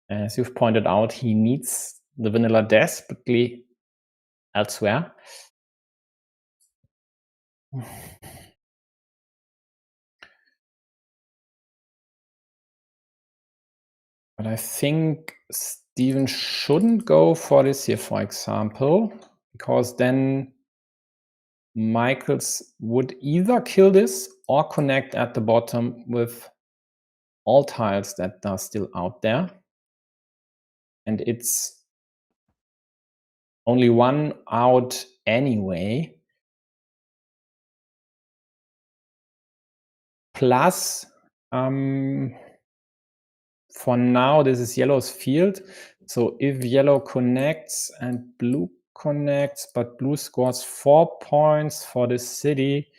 as you've pointed out, he needs the vanilla desperately elsewhere. But I think Steven shouldn't go for this here, for example, because then Michaels would either kill this or connect at the bottom with all tiles that are still out there. And it's only one out anyway. Plus, for now, this is yellow's field. So if yellow connects and blue connects, but blue scores 4 points for the city,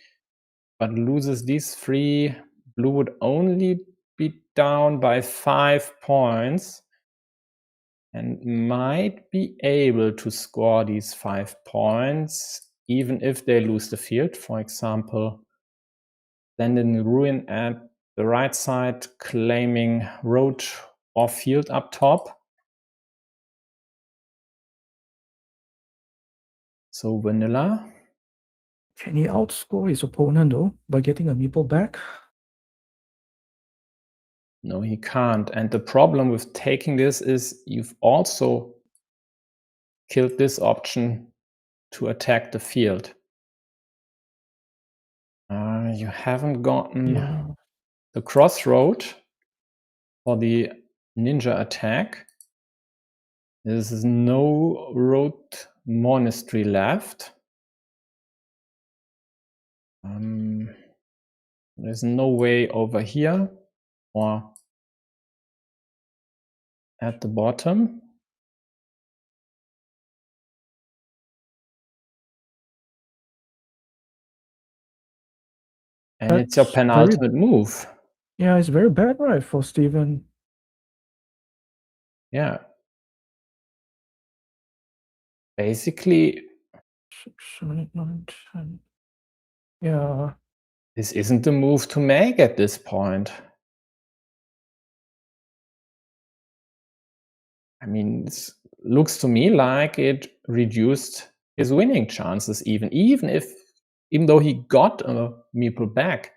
but loses these 3, blue would only be down by 5 points and might be able to score these 5 points, even if they lose the field. For example, then in ruin at the right side, claiming road or field up top. So vanilla. Can he outscore his opponent though by getting a meeple back? No, he can't. And the problem with taking this is you've also killed this option to attack the field. You haven't gotten the crossroad for the ninja attack. There's no road monastery left. There's no way over here or at the bottom. And it's your penultimate move. Yeah, it's very bad, right, for Steven. Yeah. Basically, 6, 7, 8, 9, 10. Yeah. This isn't the move to make at this point. I mean, it looks to me like it reduced his winning chances, even though he got a meeple back.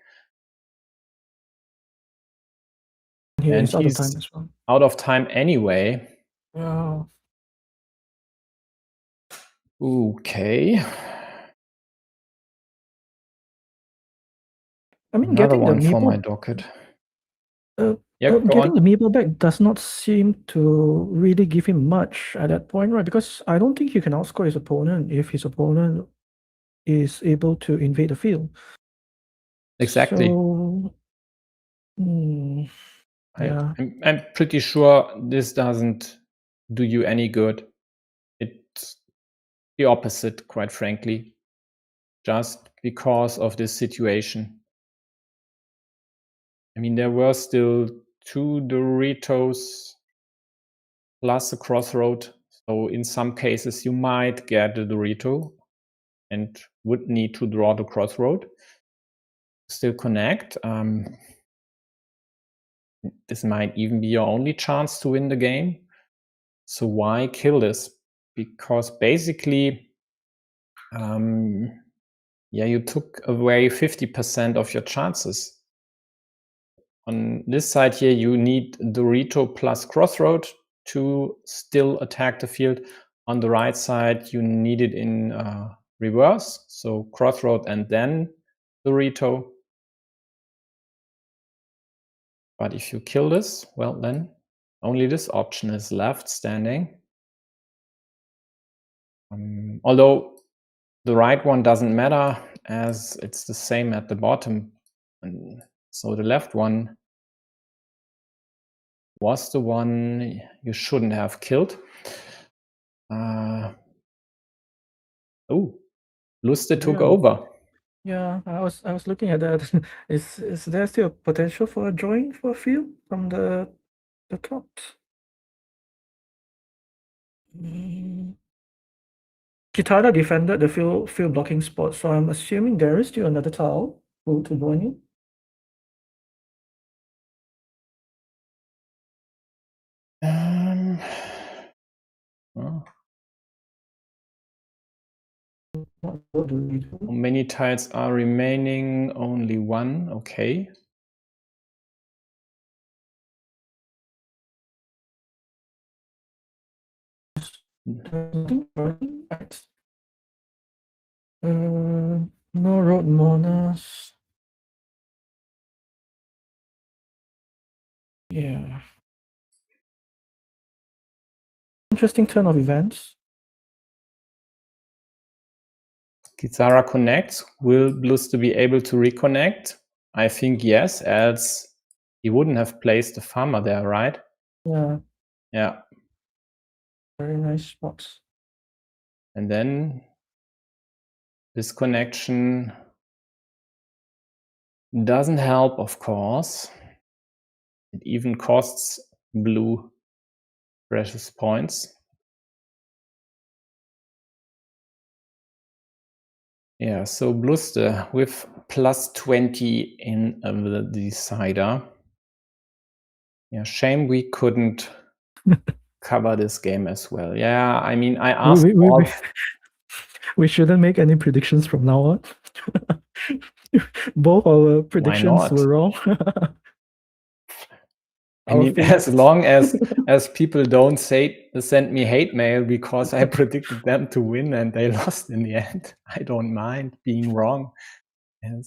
And he's out of time as well. Out of time anyway. Yeah. Okay. I mean, another getting one the meeple, for my docket. getting the meeple back does not seem to really give him much at that point, right? Because I don't think he can outscore his opponent if his opponent is able to invade the field. Exactly. So, yeah. I'm pretty sure this doesn't do you any good. It's the opposite, quite frankly, just because of this situation. I mean, there were still 2 Doritos plus a crossroad. So in some cases, you might get a Dorito and would need to draw the crossroad. Still connect. This might even be your only chance to win the game. So why kill this? Because basically, you took away 50% of your chances. On this side here, you need Dorito plus crossroad to still attack the field. On the right side, you need it in reverse. So crossroad and then Dorito. But if you kill this, well then, only this option is left standing. Although the right one doesn't matter, as it's the same at the bottom. And so the left one was the one you shouldn't have killed. Oh, Bluste took over. Yeah, I was looking at that. Is there still potential for a drawing for a few from the top? Kithara defended the field blocking spot, so I'm assuming there is still another tile to join in. Well, What do we do? how many tiles are remaining? Only one. Okay. No road mourners. Yeah. Interesting turn of events. Kithara connects. Will Bluste be able to reconnect? I think yes, else he wouldn't have placed the farmer there, right? Yeah. Yeah. Very nice spots. And then this connection doesn't help, of course. It even costs blue precious points. Yeah, so Bluste with plus 20 in the decider. Yeah, shame we couldn't cover this game as well. Yeah, I mean, I asked we shouldn't make any predictions from now on. Both our predictions were wrong. I mean, as long as people don't send me hate mail because I predicted them to win and they lost in the end, I don't mind being wrong.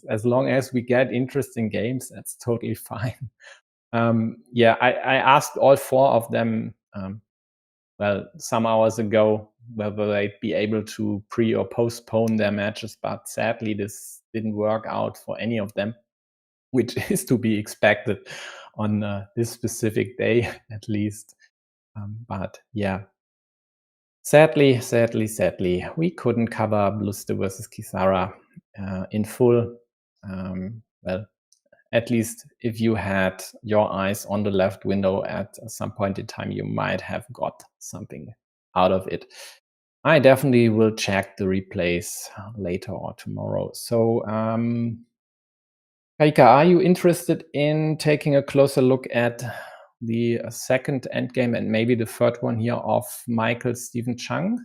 As long as we get interesting games, that's totally fine. Yeah, I asked all four of them, well, some hours ago, whether they'd be able to pre or postpone their matches, but sadly this didn't work out for any of them, which is to be expected on this specific day, at least. But yeah, sadly, we couldn't cover Bluste versus Kithara in full. Well, at least if you had your eyes on the left window at some point in time, you might have got something out of it. I definitely will check the replays later or tomorrow. So, Kaika, are you interested in taking a closer look at the second endgame and maybe the third one here of Michael Stephen Chung?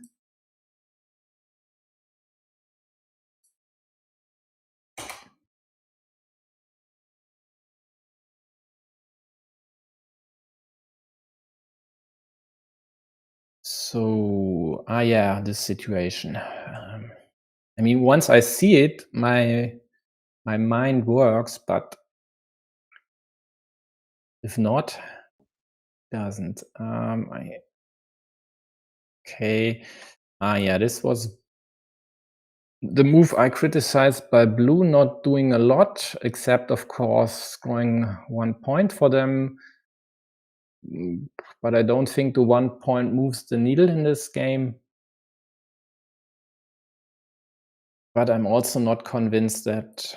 So, yeah, this situation. I mean, once I see it, my mind works, but if not, doesn't. Okay. Yeah, this was the move I criticized by blue, not doing a lot, except of course scoring 1 point for them. But I don't think the 1 point moves the needle in this game. But I'm also not convinced that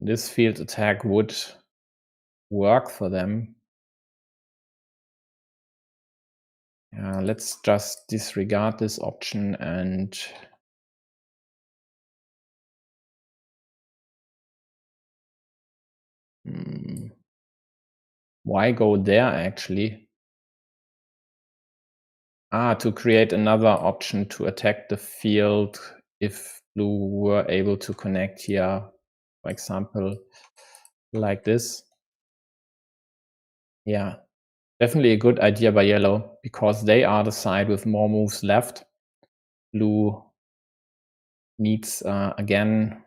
this field attack would work for them. Let's just disregard this option and why go there actually? To create another option to attack the field if blue were able to connect here, for example, like this. Yeah, definitely a good idea by yellow because they are the side with more moves left. Blue needs again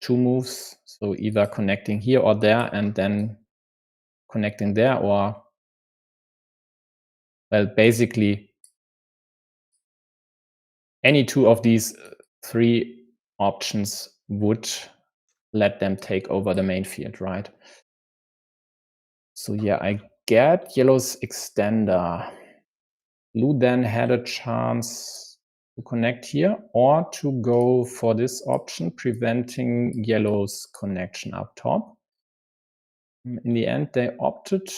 2 moves, so either connecting here or there and then connecting there, or, well, basically any two of these three options would let them take over the main field, right? So yeah, I get yellow's extender. Blue then had a chance to connect here, or to go for this option, preventing yellow's connection up top. In the end, they opted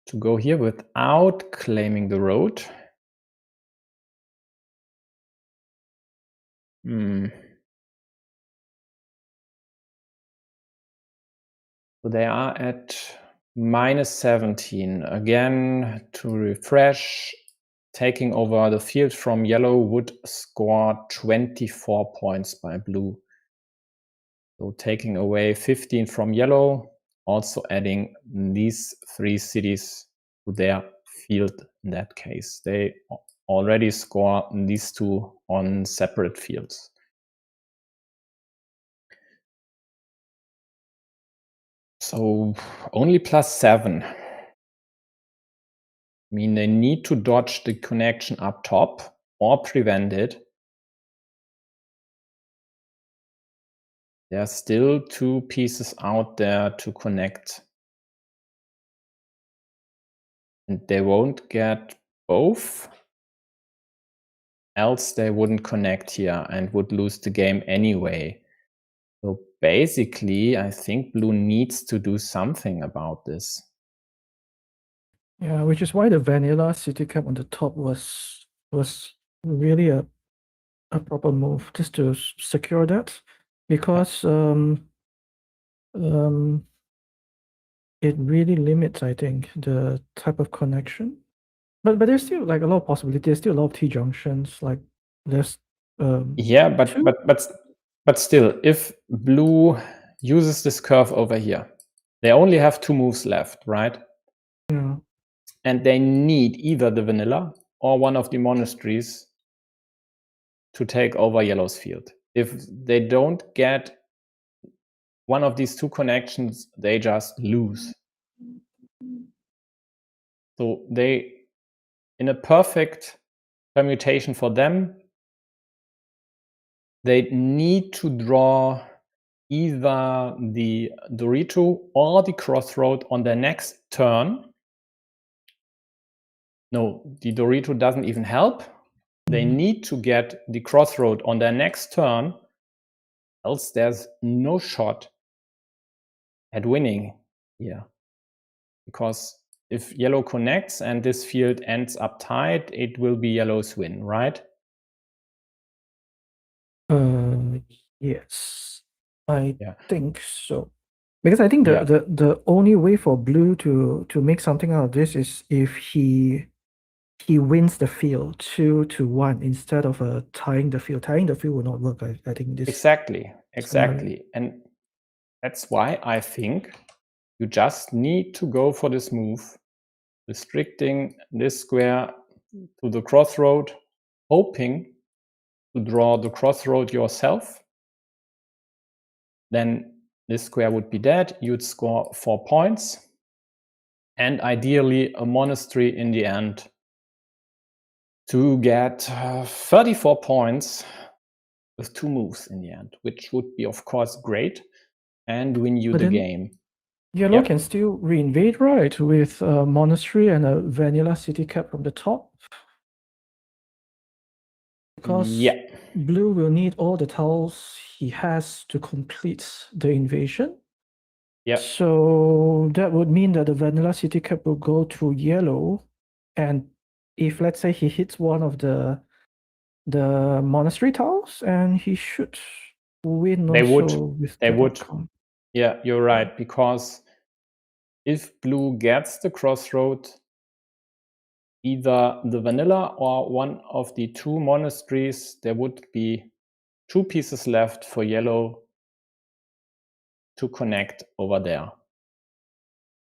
to go here without claiming the road. So they are at -17. Again, to refresh, taking over the field from yellow would score 24 points by blue. So taking away 15 from yellow, also adding these three cities to their field in that case. They already score these two on separate fields. So only +7. I mean, they need to dodge the connection up top or prevent it. There are still two pieces out there to connect. And they won't get both, else they wouldn't connect here and would lose the game anyway. So basically, I think blue needs to do something about this. Yeah, which is why the vanilla city cap on the top was really a proper move, just to secure that, because it really limits, I think, the type of connection. But there's still like a lot of possibilities. There's still a lot of T junctions. Like there's yeah, but still, if blue uses this curve over here, they only have two moves left, right? Yeah. And they need either the vanilla or one of the monasteries to take over yellow's field. If they don't get one of these two connections, they just lose. So they, in a perfect permutation for them, they need to draw either the Dorito or the crossroad on their next turn. No, the Dorito doesn't even help. They need to get the crossroad on their next turn, else there's no shot at winning here. Because if yellow connects and this field ends up tied, it will be yellow's win, right? Yes, I think so. Because I think the only way for blue to make something out of this is if he wins the field 2-1 instead of tying the field. Tying the field will not work. I think this exactly. And that's why I think you just need to go for this move, restricting this square to the crossroad, hoping to draw the crossroad yourself. Then this square would be dead. You'd score 4 points. And ideally, a monastery in the end to get 34 points with two moves in the end, which would be, of course, great and win you the game. Yellow can still reinvade, right? With a monastery and a vanilla city cap from the top. Because blue will need all the tiles he has to complete the invasion. So that would mean that the vanilla city cap will go to yellow. And if, let's say, he hits one of the monastery tiles, and he should win they also would. They would. Outcome. Yeah, you're right. Because if blue gets the crossroad, either the vanilla or one of the two monasteries, there would be two pieces left for yellow to connect over there.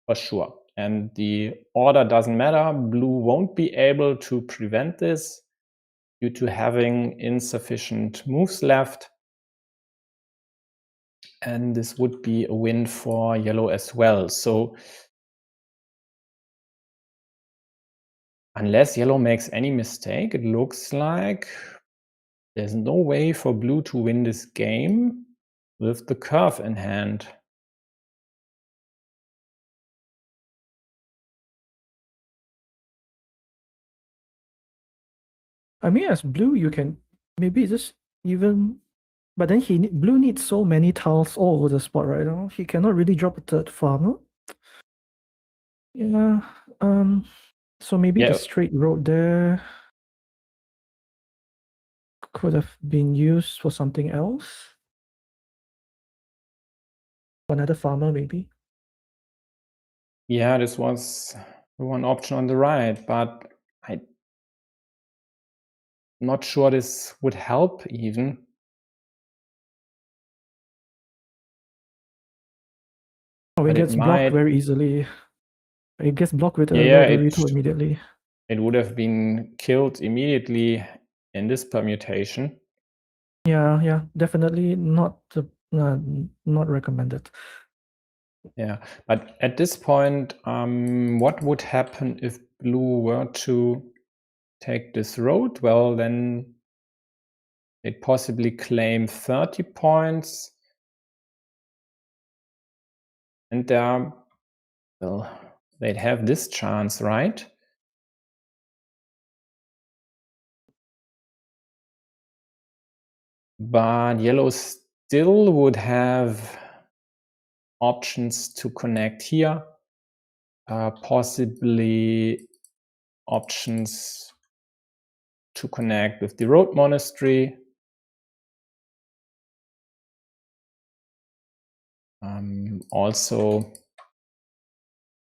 For sure. And the order doesn't matter. Blue won't be able to prevent this due to having insufficient moves left. And this would be a win for yellow as well. So unless yellow makes any mistake, it looks like there's no way for blue to win this game with the curve in hand. I mean, as blue, you can maybe just even, but then blue needs so many tiles all over the spot right now. He cannot really drop a third farmer. Yeah. So maybe the straight road there could have been used for something else. Another farmer, maybe. Yeah, this was the one option on the right, but I'm not sure this would help even. Oh, it gets blocked very easily. It gets blocked with a Rodorito immediately. It would have been killed immediately in this permutation. Yeah, definitely not recommended. Yeah, but at this point, what would happen if blue were to take this road? Well, then they'd possibly claim 30 points. And well, they'd have this chance, right? But yellow still would have options to connect here, possibly options to connect with the road monastery. Also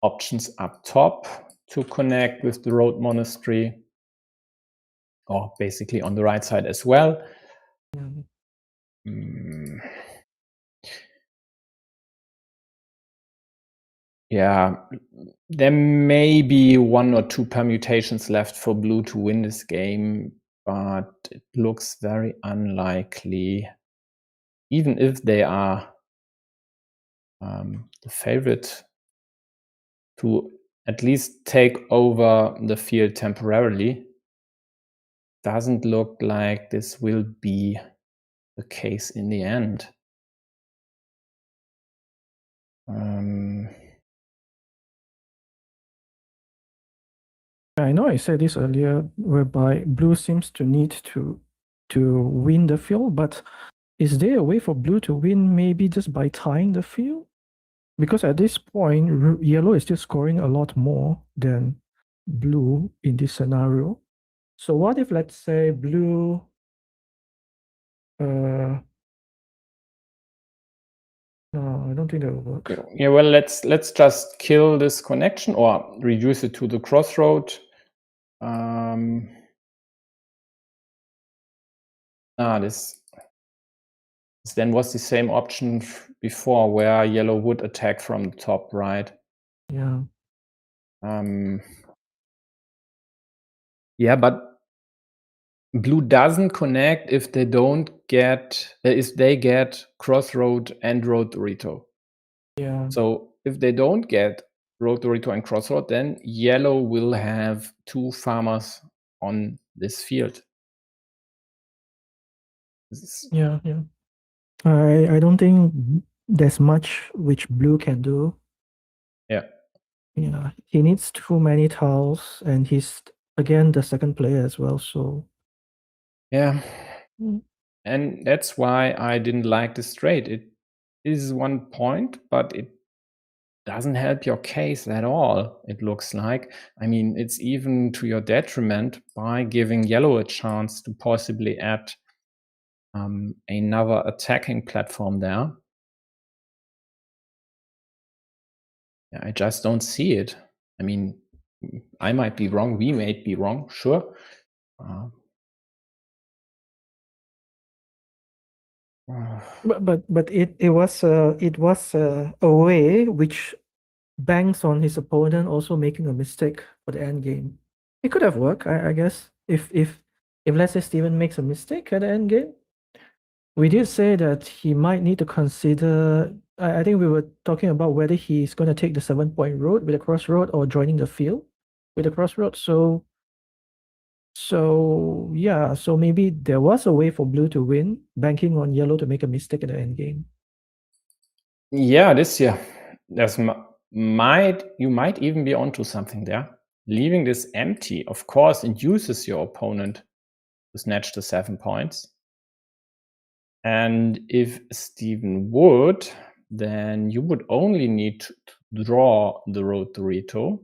options up top to connect with the road monastery, or basically on the right side as well. Yeah, there may be 1 or 2 permutations left for blue to win this game, but it looks very unlikely, even if they are the favorite to at least take over the field temporarily. Doesn't look like this will be the case in the end. I know I said this earlier, whereby blue seems to need to win the field, but is there a way for blue to win maybe just by tying the field? Because at this point, yellow is still scoring a lot more than blue in this scenario. So what if, let's say, blue no, I don't think that will work. Yeah, well, let's just kill this connection or reduce it to the crossroad. This then was the same option before, where yellow would attack from the top, right? Yeah. Yeah, but blue doesn't connect if they don't get crossroad and road Dorito. Yeah. So if they don't get road Dorito and crossroad, then yellow will have 2 farmers on this field. Yeah. I don't think there's much which blue can do. Yeah. Yeah, he needs too many tiles, and he's again the second player as well. So yeah, and that's why I didn't like this trade. It is 1 point, but it doesn't help your case at all, it looks like. I mean, it's even to your detriment by giving yellow a chance to possibly add another attacking platform there. Yeah, I just don't see it. I mean, I might be wrong, we might be wrong, sure. But it was a way which banks on his opponent also making a mistake for the end game. It could have worked, I guess, if let's say Steven makes a mistake at the end game. we did say that he might need to consider. I think we were talking about whether he's going to take the 7-point road with a crossroad or joining the field with a crossroad. So yeah, so maybe there was a way for blue to win, banking on yellow to make a mistake at the end game. Yeah, this year there's you might even be onto something there. Leaving this empty, of course, induces your opponent to snatch the 7 points. And if Steven would, then you would only need to draw the road Dorito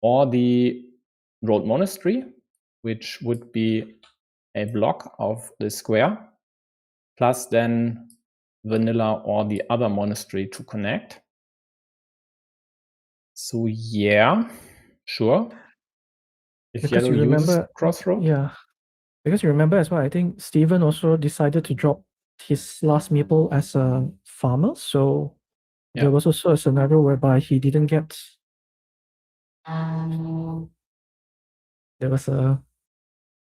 or the road monastery, which would be a block of the square, plus then vanilla or the other monastery to connect. So yeah, sure. If Because yellow you uses remember, crossroad. yeah, because you remember as well, I think Steven also decided to drop his last meeple as a farmer. So there was also a scenario whereby he didn't get. There was a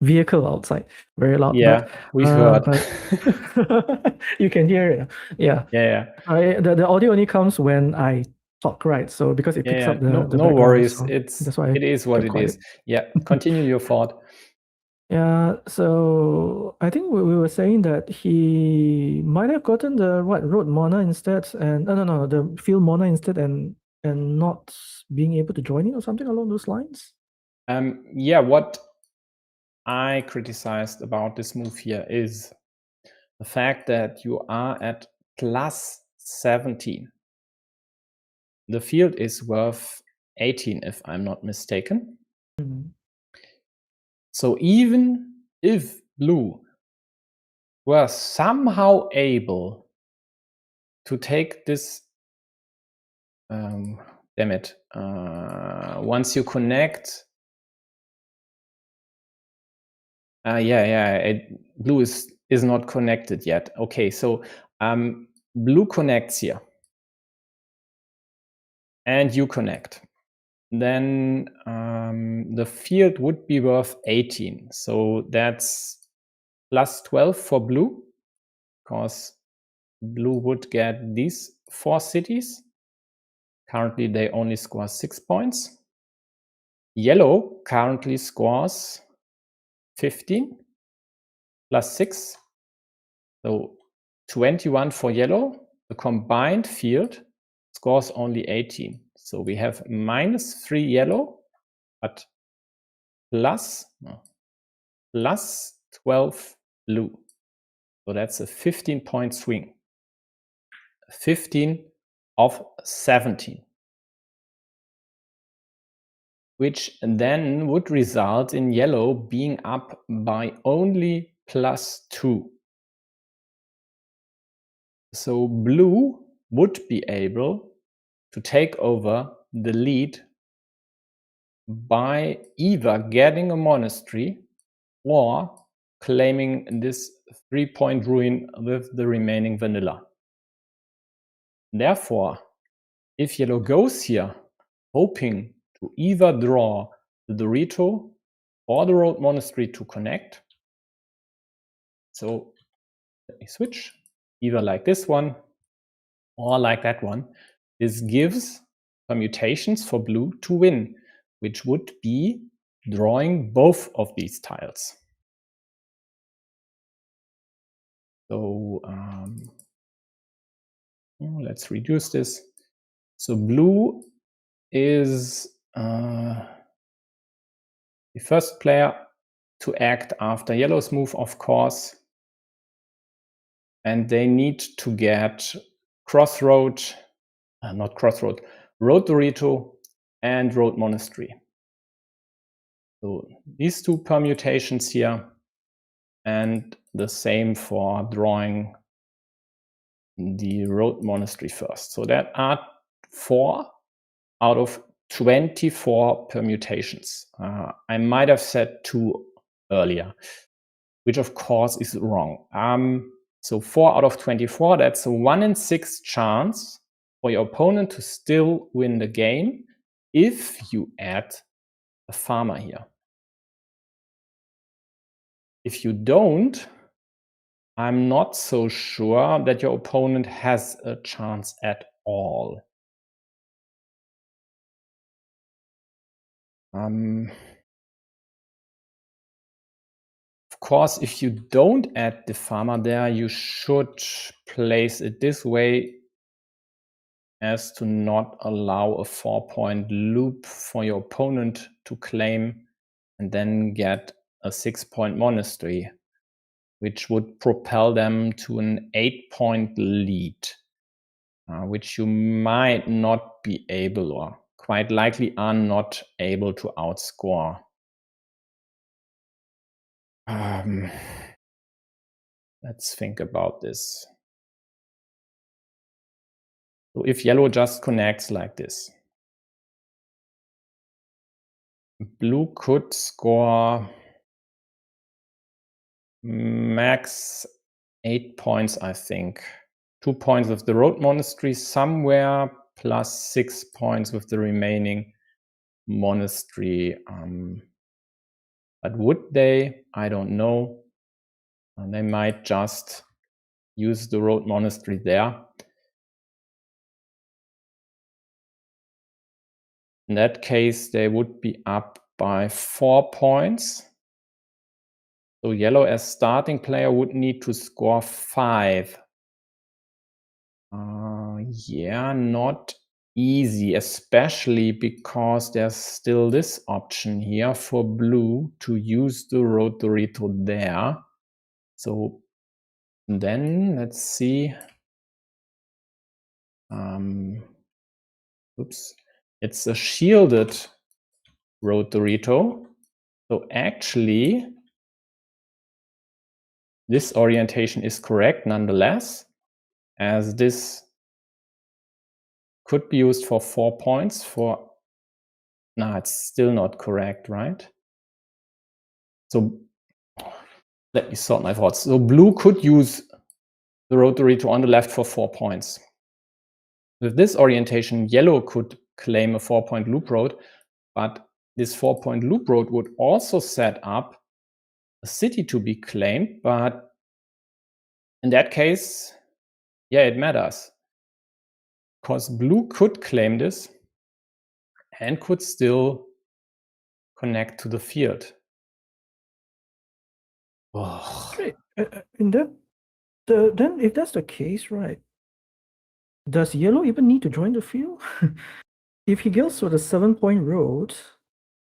vehicle outside, very loud. Yeah, but, we've heard. But you can hear it. Yeah. Yeah. The audio only comes when I talk, right? So because it picks up the No background worries. sound. That's why it is what kept it quiet. is. Yeah, continue your thought. Yeah, so I think we were saying that he might have gotten the road Mona instead, and no, the field Mona instead, and not being able to join it or something along those lines. Yeah, what I criticized about this move here is the fact that you are at plus 17. The field is worth 18, if I'm not mistaken. Mhm. So even if blue were somehow able to take this, damn it, once you connect, blue is not connected yet. Okay, so blue connects here, and you connect. Then the field would be worth 18. So that's plus 12 for blue, because blue would get these 4 cities. Currently, they only score 6 points. Yellow currently scores 15 plus 6. So 21 for yellow. The combined field scores only 18. So we have -3 yellow, but plus 12 blue. So that's a 15-point swing. 15 of 17. Which then would result in yellow being up by only +2. So blue would be able to take over the lead by either getting a monastery or claiming this 3-point ruin with the remaining vanilla. Therefore, if yellow goes here, hoping to either draw the Dorito or the road monastery to connect, so let me switch, either like this one or like that one, this gives permutations for blue to win, which would be drawing both of these tiles. So let's reduce this. So blue is the first player to act after yellow's move, of course, and they need to get road Dorito and road monastery. So these 2 permutations here, and the same for drawing the road monastery first. So that are 4 out of 24 permutations. I might have said 2 earlier, which of course is wrong. So 4 out of 24, that's a 1 in 6 chance for your opponent to still win the game if you add a farmer here. If you don't, I'm not so sure that your opponent has a chance at all. Of course, if you don't add the farmer there, you should place it this way as to not allow a 4-point loop for your opponent to claim and then get a 6-point monastery, which would propel them to an 8-point lead, which you might not be able, or quite likely are not able, to outscore. Let's think about this. So if yellow just connects like this, blue could score max 8 points, I think. 2 points with the road monastery somewhere, plus 6 points with the remaining monastery. But would they? I don't know. And they might just use the road monastery there. In that case, they would be up by 4 points. So yellow as starting player would need to score 5. Yeah, not easy, especially because there's still this option here for blue to use the road Dorito there. So then let's see. Oops, it's a shielded road Dorito. So actually, this orientation is correct nonetheless, as this could be used for 4 points for... No, it's still not correct, right? So let me sort my thoughts. So blue could use the road Dorito on the left for 4 points. With this orientation, yellow could claim a 4-point loop road, but this 4-point loop road would also set up a city to be claimed, but in that case, yeah, it matters. Because blue could claim this and could still connect to the field. Oh. Great. And then if that's the case, right, does yellow even need to join the field? If he goes for the 7-point road,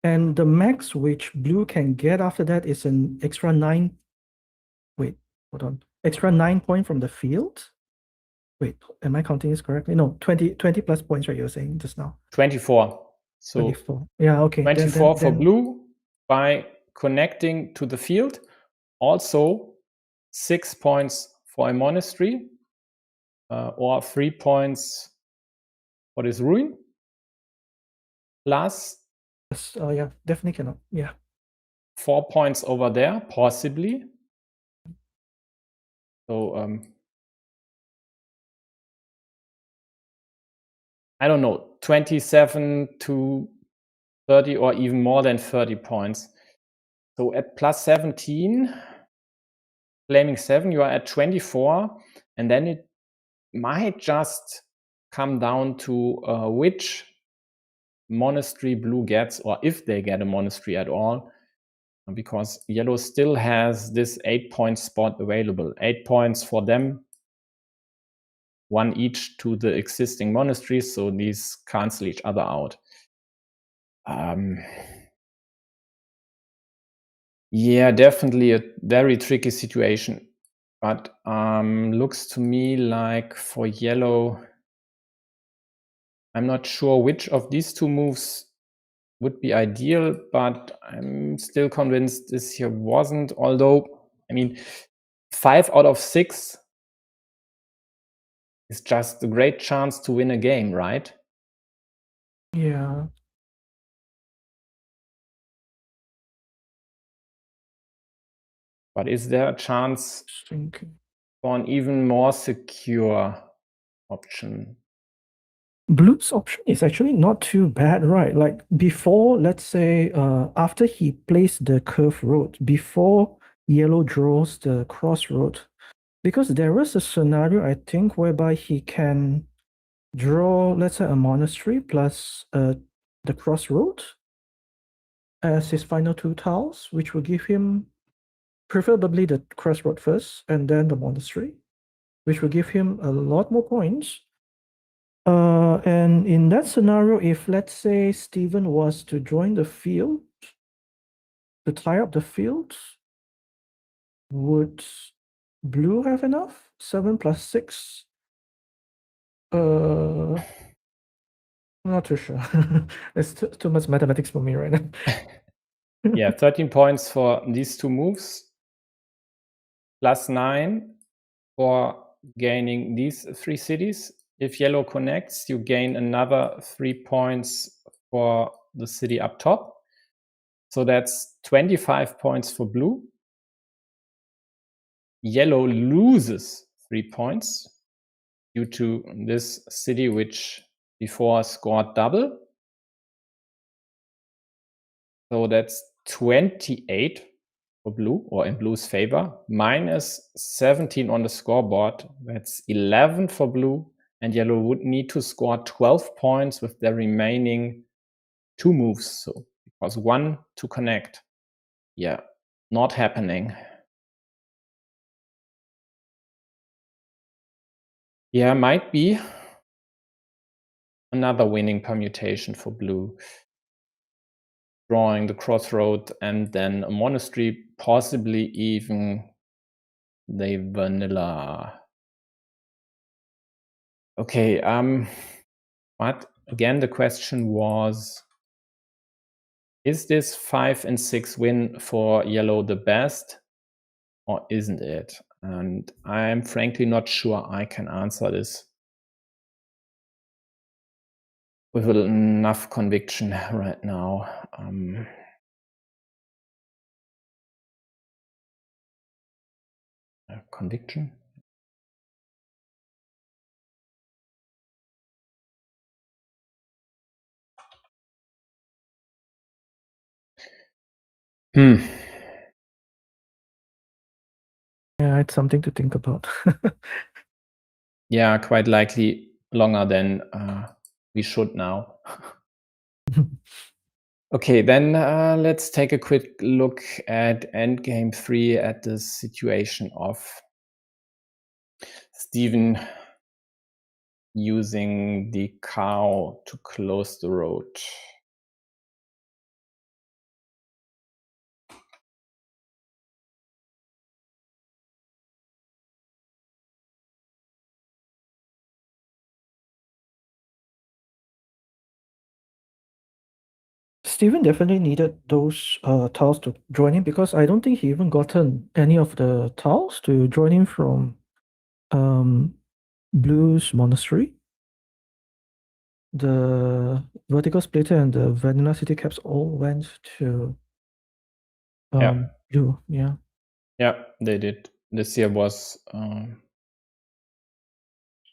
and the max which blue can get after that is an extra 9. Wait, hold on. Extra 9 point from the field? Wait, am I counting this correctly? No, 20 plus points, right? You were saying just now. 24. So 24. Yeah, okay. 24 for blue by connecting to the field. Also 6 points for a monastery, or 3 points for this ruin. Plus, yeah, definitely cannot. Yeah. 4 points over there, possibly. So I don't know, 27 to 30 or even more than 30 points. So at plus 17, claiming 7, you are at 24, and then it might just come down to which monastery blue gets, or if they get a monastery at all, because yellow still has this 8-point spot available. 8 points for them, 1 each to the existing monasteries, so these cancel each other out. Yeah, definitely a very tricky situation, but looks to me like for yellow, I'm not sure which of these 2 moves would be ideal, but I'm still convinced this here wasn't, although, I mean, 5 out of 6 is just a great chance to win a game, right? Yeah. But is there a chance for an even more secure option? Blue's option is actually not too bad, right? Like before, let's say, after he plays the curve road, before yellow draws the crossroad, Because there was a scenario, I think, whereby he can draw, let's say, a monastery plus the crossroad as his final 2 tiles, which will give him preferably the crossroad first and then the monastery, which will give him a lot more points. And in that scenario, if let's say Steven was to join the field, to tie up the field, would blue have enough? 7 plus 6? I'm not too sure. It's too much mathematics for me right now. Yeah, 13 points for these 2 moves, plus 9 for gaining these 3 cities. If yellow connects, you gain another 3 points for the city up top. So that's 25 points for blue. Yellow loses 3 points due to this city, which before scored double. So that's 28 for blue, or in blue's favor, minus 17 on the scoreboard. That's 11 for blue, and yellow would need to score 12 points with their remaining 2 moves. So it was 1 to connect. Yeah, not happening. Yeah, might be another winning permutation for blue. Drawing the crossroad and then a monastery, possibly even the vanilla. Okay, but again, the question was, is this 5 and 6 win for yellow the best, or isn't it? And I'm frankly not sure I can answer this with enough conviction right now. Conviction? Yeah, it's something to think about. Yeah, quite likely longer than we should now. Okay, then let's take a quick look at endgame 3 at the situation of Steven using the cow to close the road. Steven definitely needed those tiles to join him, because I don't think he even gotten any of the tiles to join him from Blue's monastery. The vertical splitter and the vanilla city caps all went to Blue. Yeah. Yeah, they did. This year was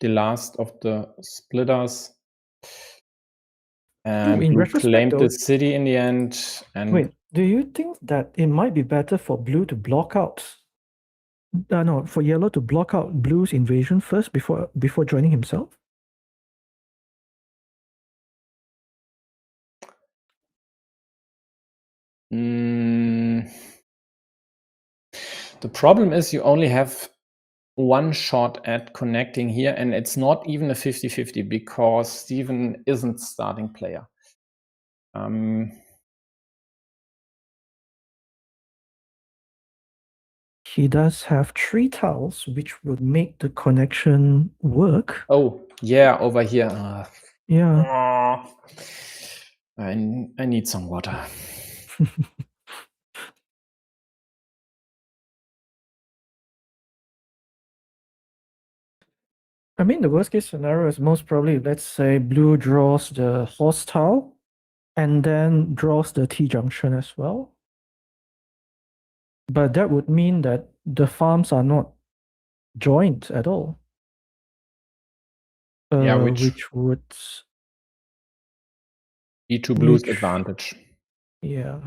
the last of the splitters. And in Blue retrospect, claimed though, the city in the end. And wait, do you think that it might be better for Blue to block out? No, for yellow to block out Blue's invasion first before joining himself? The problem is you only have 1 shot at connecting here, and it's not even a 50-50 because Steven isn't starting player. He does have 3 tiles, which would make the connection work. Oh, yeah, over here. Yeah. I need some water. I mean, the worst case scenario is most probably, let's say, Blue draws the horse tile and then draws the T-junction as well. But that would mean that the farms are not joined at all. Yeah, which would be to Blue's advantage. Yeah.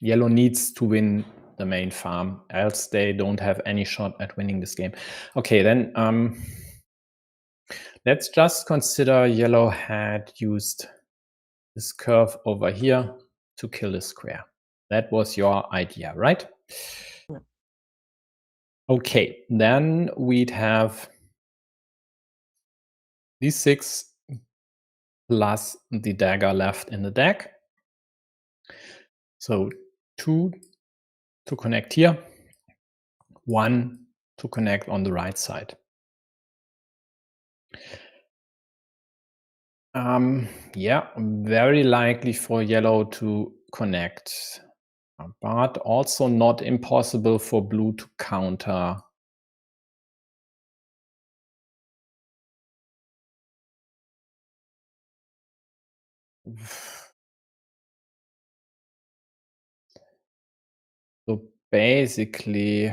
Yellow needs to win the main farm, else they don't have any shot at winning this game. Okay, then let's just consider yellow had used this curve over here to kill the square. That was your idea, right? Yeah. Okay, then we'd have these 6 plus the dagger left in the deck. So 2 to connect here, 1 to connect on the right side. Yeah, very likely for yellow to connect, but also not impossible for blue to counter. So basically,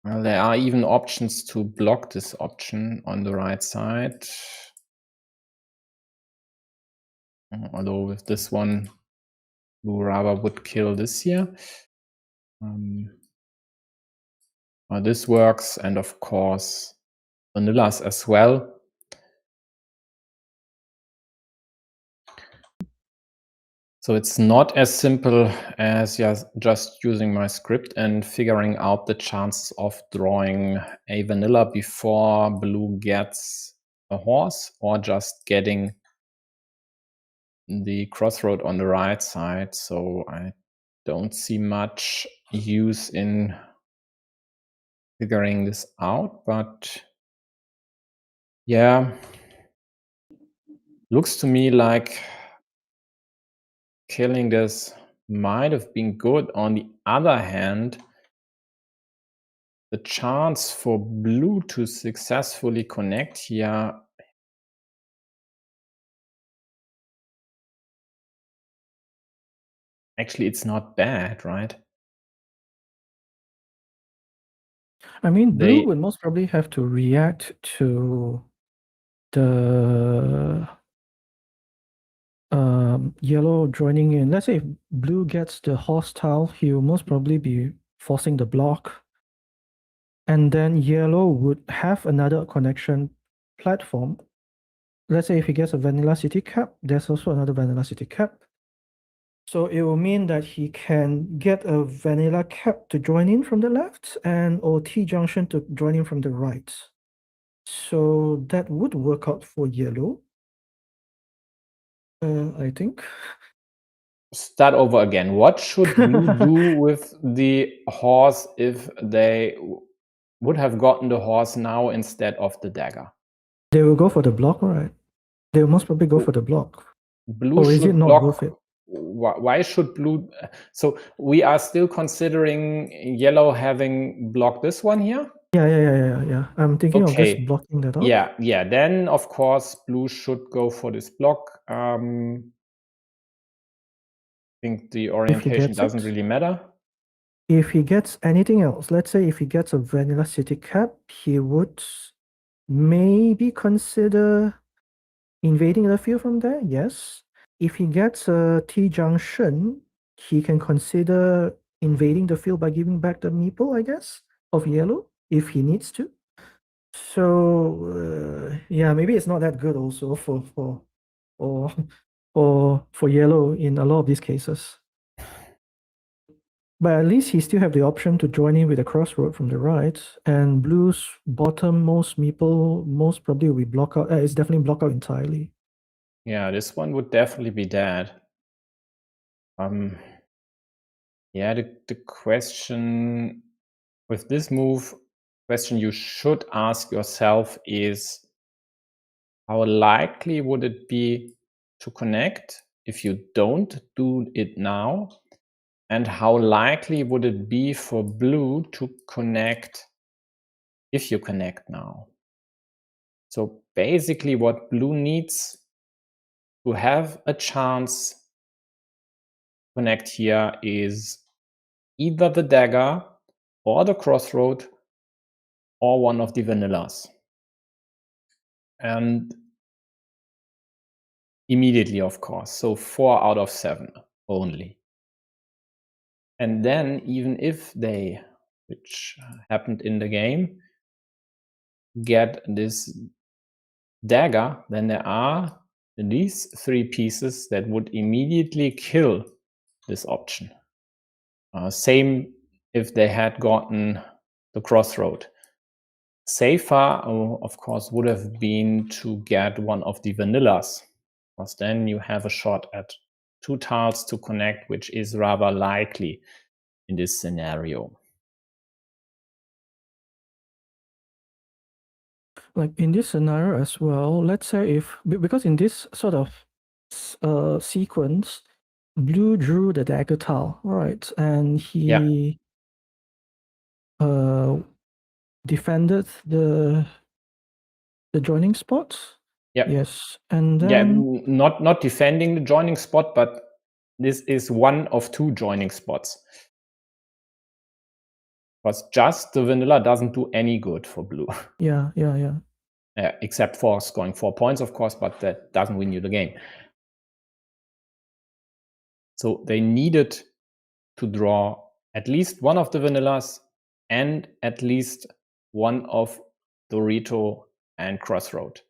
well, there are even options to block this option on the right side. Although with this one, blue rather would kill this here. This works, and of course, vanillas as well. So it's not as simple as just using my script and figuring out the chances of drawing a vanilla before blue gets a horse, or just getting the crossroad on the right side. So I don't see much use in figuring this out, but yeah, looks to me like killing this might have been good. On the other hand, the chance for blue to successfully connect here actually, it's not bad, right? I mean, blue would most probably have to react to the yellow joining in. Let's say if blue gets the horse tile, he'll most probably be forcing the block. And then yellow would have another connection platform. Let's say if he gets a vanilla city cap, there's also another vanilla city cap. So it will mean that he can get a vanilla cap to join in from the left and or T-junction to join in from the right. So that would work out for yellow, I think. Start over again. What should blue do with the horse if they would have gotten the horse now instead of the dagger? They will go for the block, right? They will most probably go for the block. Blue Or is should it not block. worth it? Why should blue? So we are still considering yellow having blocked this one here? Yeah. I'm thinking of just blocking that off. Yeah. Then of course blue should go for this block. I think the orientation doesn't really matter. If he gets anything else, let's say if he gets a vanilla city cap, he would maybe consider invading the field from there, yes. If he gets a T-junction, he can consider invading the field by giving back the meeple, I guess, of yellow, if he needs to. So yeah, maybe it's not that good also for yellow in a lot of these cases. But at least he still have the option to join in with a crossroad from the right, and blue's bottommost meeple most probably will be blocked out. It's definitely blocked out entirely. Yeah, this one would definitely be dead. Yeah, the question with this move, question you should ask yourself is, how likely would it be to connect if you don't do it now? And how likely would it be for blue to connect if you connect now? So basically what blue needs to have a chance to connect here is either the dagger or the crossroad or one of the vanillas. And immediately, of course. So 4 out of 7 only. And then even if they, which happened in the game, get this dagger, then there are these 3 pieces that would immediately kill this option. Same if they had gotten the crossroad. Safer, of course, would have been to get one of the vanillas, because then you have a shot at 2 tiles to connect, which is rather likely in this scenario. Like in this scenario as well, let's say if, because in this sort of sequence, blue drew the dagger tile, right? And he defended the joining spot. Yeah. Yes, and then not defending the joining spot, but this is one of 2 joining spots. Because just the vanilla doesn't do any good for blue. Yeah. Except for scoring 4 points, of course, but that doesn't win you the game. So they needed to draw at least one of the vanillas and at least one of Dorito and Crossroad.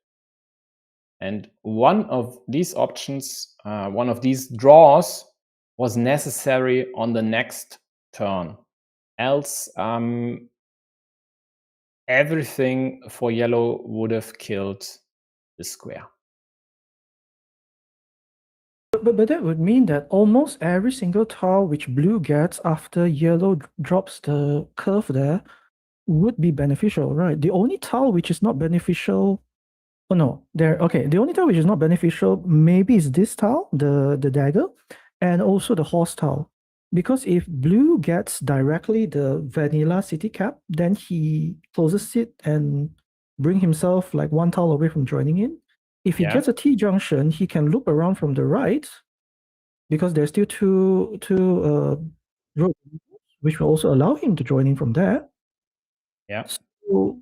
And one of these options, one of these draws was necessary on the next turn. Else, everything for yellow would have killed the square. But that would mean that almost every single tile which blue gets after yellow drops the curve there would be beneficial, right? The only tile which is not beneficial, oh no, the only tile which is not beneficial maybe is this tile, the dagger, and also the horse tile. Because if blue gets directly the vanilla city cap, then he closes it and bring himself like 1 tile away from joining in. If he gets a T-junction, he can loop around from the right, because there's still two roads, which will also allow him to join in from there. Yeah. So,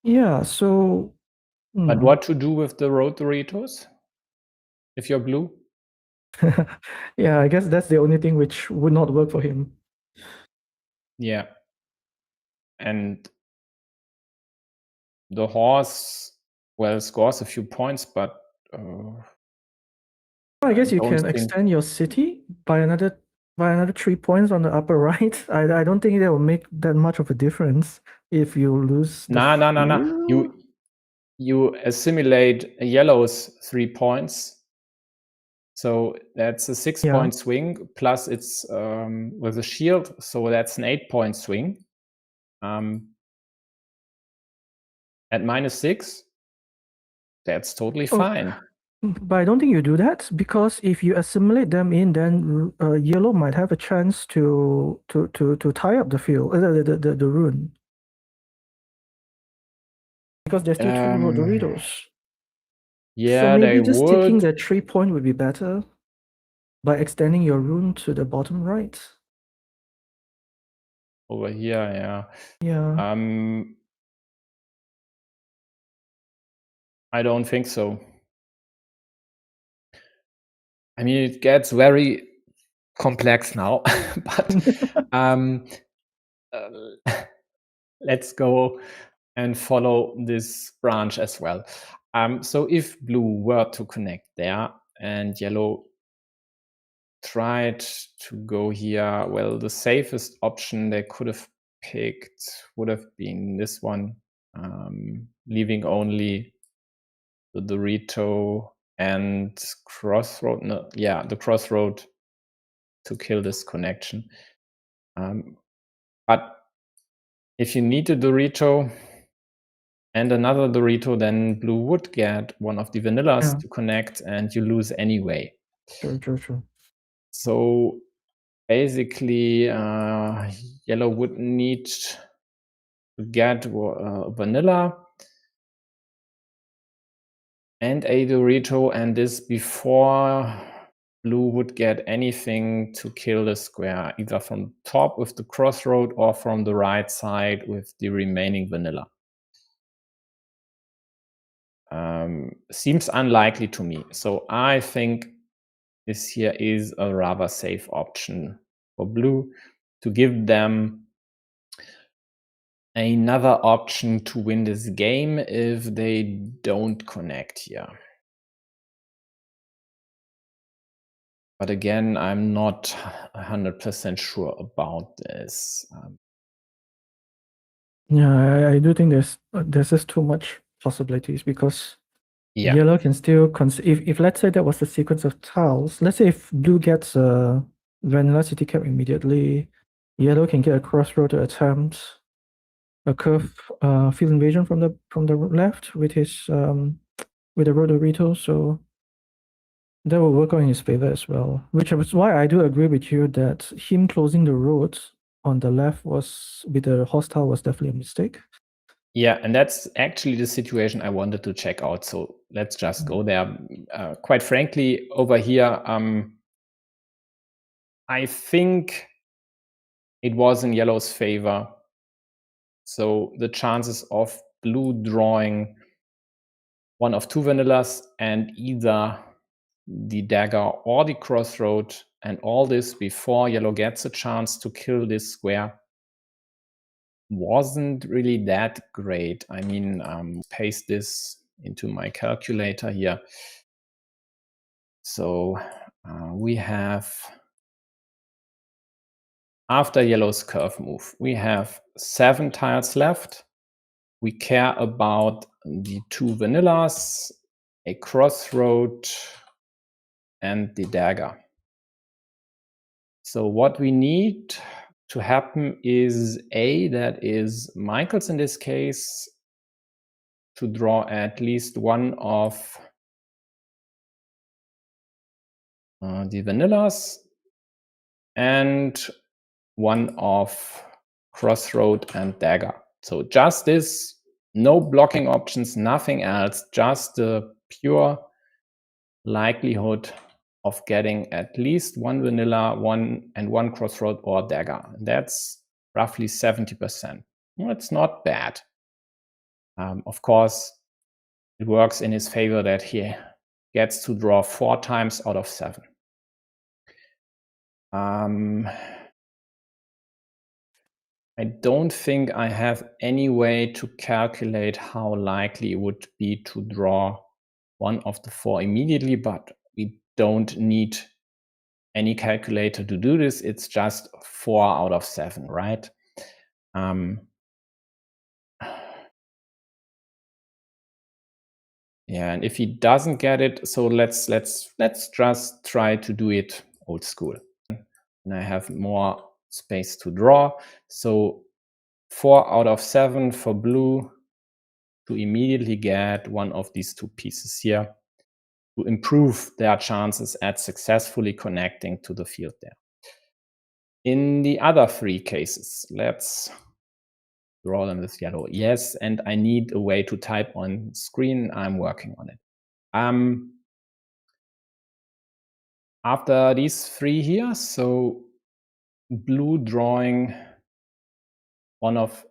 yeah, so... But what to do with the road Doritos if you're blue? Yeah, I guess that's the only thing which would not work for him. Yeah. And the horse, well, scores a few points, but I guess you can extend your city by another 3 points on the upper right. I don't think that will make that much of a difference if you lose the No. You assimilate yellow's 3 points. So that's a 6-point swing, plus it's with a shield, so that's an 8-point swing. At -6, that's totally fine. But I don't think you do that, because if you assimilate them in, then yellow might have a chance to tie up the field, the rune, because there's still 2 Doritos. Yeah, so maybe they just would. taking the 3 point would be better by extending your rune to the bottom right. Over here, yeah. Yeah. I don't think so. I mean, it gets very complex now, but let's go and follow this branch as well. So if blue were to connect there and yellow tried to go here, well, the safest option they could have picked would have been this one, leaving only the Dorito and Crossroad. No, yeah, the Crossroad to kill this connection. But if you need a Dorito and another Dorito, then blue would get one of the vanillas to connect, and you lose anyway. True. So basically, yellow would need to get vanilla and a Dorito, and this before blue would get anything to kill the square, either from top with the crossroad or from the right side with the remaining vanilla. Seems unlikely to me. So I think this here is a rather safe option for blue to give them another option to win this game if they don't connect here. But again, I'm not 100% sure about this. Yeah, I do think there's just too much possibilities, because Yeah. yellow can still if let's say that was the sequence of tiles, let's say if blue gets a vanilla city cap immediately, yellow can get a crossroad to attempt a curve field invasion from the left with his with the Rodorito, so that will work out in his favor as well. Which is why I do agree with you that him closing the roads on the left was with the hostile was definitely a mistake. Yeah, and that's actually the situation I wanted to check out. So let's just go there. Quite frankly, over here, I think it was in yellow's favor. So the chances of blue drawing one of two vanillas and either the dagger or the crossroad, and all this before yellow gets a chance to kill this square, wasn't really that great. I mean, paste this into my calculator here. So we have, after yellow's curve move, we have 7 tiles left. We care about the 2 vanillas, a crossroad, and the dagger. So what we need to happen is that is majkls in this case to draw at least one of the vanillas and one of crossroad and dagger. So just this, no blocking options, nothing else, just the pure likelihood of getting at least one vanilla, one crossroad or dagger. And that's roughly 70%. Well, it's not bad. Of course, it works in his favor that he gets to draw 4 times out of 7. I don't think I have any way to calculate how likely it would be to draw one of the 4 immediately, but we don't need any calculator to do this. It's just 4 out of 7, right? Yeah, and if he doesn't get it, so let's just try to do it old school. And I have more space to draw. So 4 out of 7 for blue to immediately get one of these 2 pieces here to improve their chances at successfully connecting to the field there. In the other 3 cases, let's draw them with yellow. Yes, and I need a way to type on screen. I'm working on it. After these 3 here, so blue drawing one of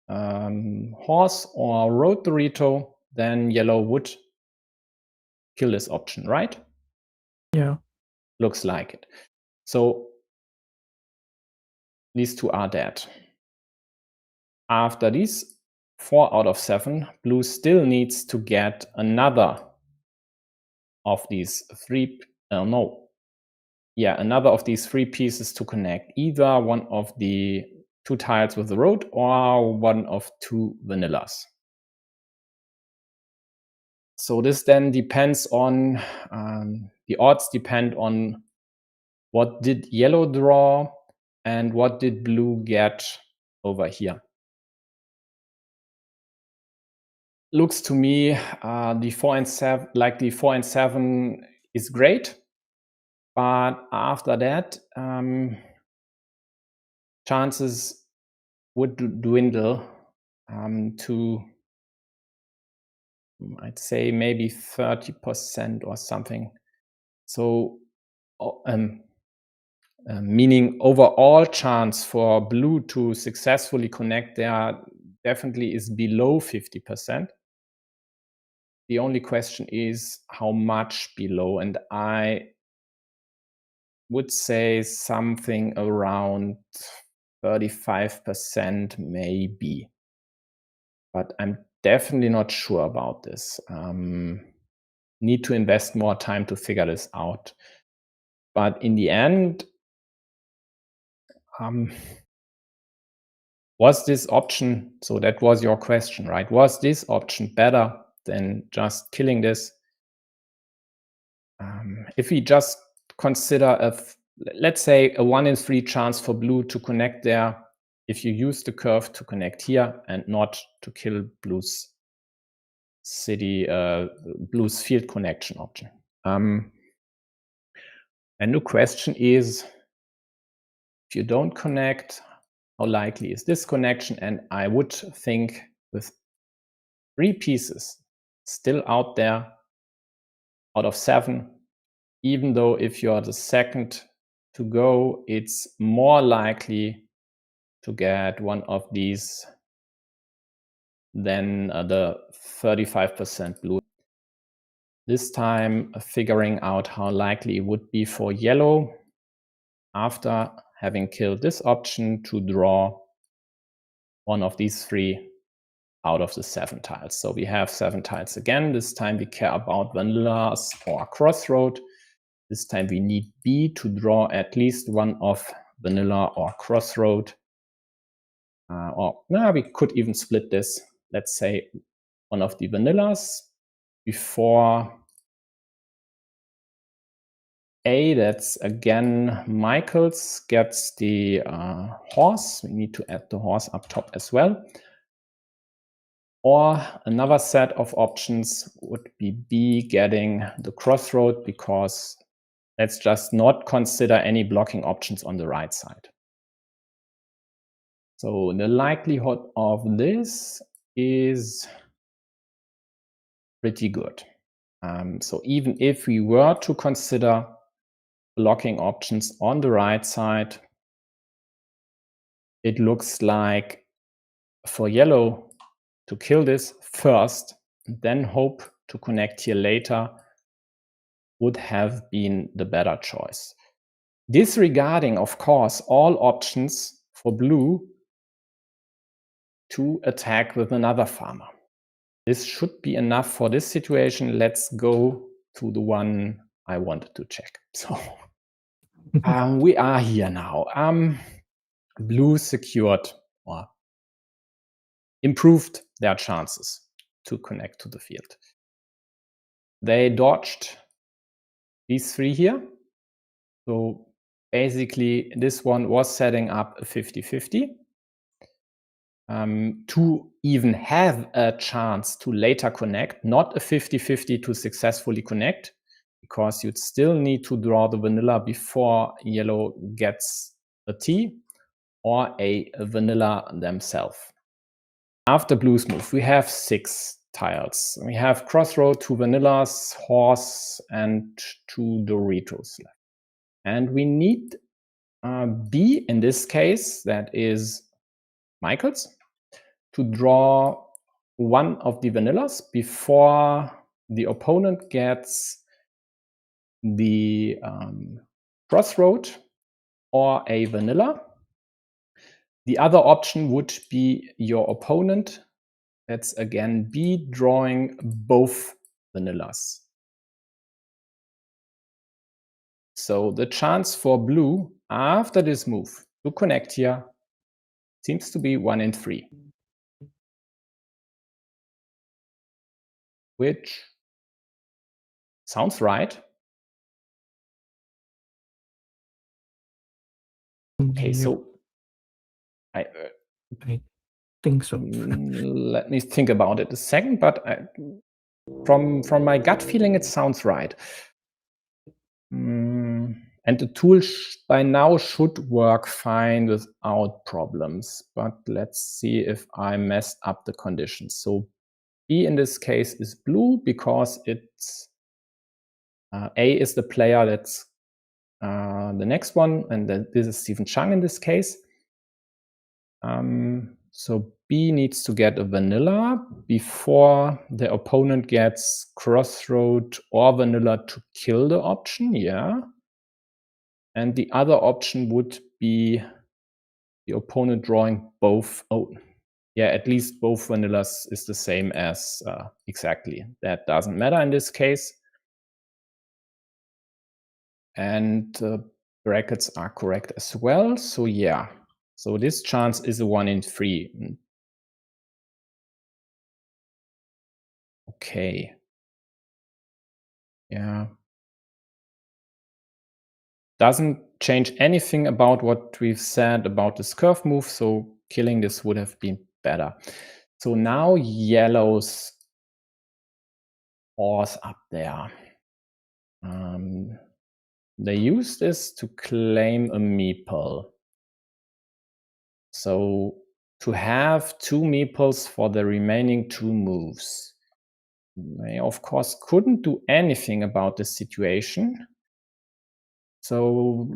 horse or road Dorito, then yellow would kill this option, right? Yeah. Looks like it. So these 2 are dead. After these 4 out of 7, blue still needs to get another of these 3, another of these 3 pieces to connect, either one of the 2 tiles with the road or one of 2 vanillas. So this then depends on, the odds depend on what did yellow draw and what did blue get over here. Looks to me the 4 and 7, like the 4 and 7 is great, but after that chances would dwindle to, I'd say, maybe 30% or something. So meaning overall chance for blue to successfully connect there definitely is below 50%. The only question is how much below, and I would say something around 35% maybe, but I'm definitely not sure about this. Need to invest more time to figure this out. But in the end, was this option, so that was your question, right? Was this option better than just killing this? If we just consider let's say a 1 in 3 chance for blue to connect there, if you use the curve to connect here and not to kill blue's blue's field connection option. And the question is, if you don't connect, how likely is this connection? And I would think with 3 pieces still out there out of 7, even though if you're the second to go, it's more likely to get one of these than the 35% blue. This time figuring out how likely it would be for yellow after having killed this option to draw one of these 3 out of the 7 tiles. So we have 7 tiles again. This time we care about vanillas or crossroad. This time we need B to draw at least one of vanilla or crossroad. We could even split this. Let's say one of the vanillas before A, that's again majkls, gets the horse. We need to add the horse up top as well. Or another set of options would be B getting the crossroad, because let's just not consider any blocking options on the right side. So the likelihood of this is pretty good. So even if we were to consider blocking options on the right side, it looks like for yellow to kill this first, then hope to connect here later would have been the better choice. Disregarding, of course, all options for blue to attack with another farmer. This should be enough for this situation. Let's go to the one I wanted to check. So we are here now. Blue secured or improved their chances to connect to the field. They dodged these 3 here. So basically this one was setting up a 50-50. To even have a chance to later connect, not a 50-50 to successfully connect, because you'd still need to draw the vanilla before yellow gets a T or a vanilla themselves. After blue's move, we have 6 tiles. We have crossroad, 2 vanillas, horse, and 2 Doritos left. And we need B in this case, that is majkls, to draw one of the vanillas before the opponent gets the crossroad or a vanilla. The other option would be your opponent. That's again B drawing both vanillas. So the chance for blue after this move to connect here seems to be 1 in 3. Which sounds right. Okay, so I think so. Let me think about it a second, but from my gut feeling, it sounds right. And the tool by now should work fine without problems, but let's see if I messed up the conditions. So B in this case is blue because it's A is the player that's the next one, and this is StevenChang in this case. So B needs to get a vanilla before the opponent gets crossroad or vanilla to kill the option. Yeah. And the other option would be the opponent drawing both. Oh, yeah, at least both vanillas is the same as exactly. That doesn't matter in this case. And brackets are correct as well. So yeah, so this chance is a 1 in 3. Okay. Yeah. Doesn't change anything about what we've said about this curve move, so killing this would have been better. So now yellow's horse up there. They use this to claim a meeple. So to have 2 meeples for the remaining 2 moves. They, of course, couldn't do anything about this situation. So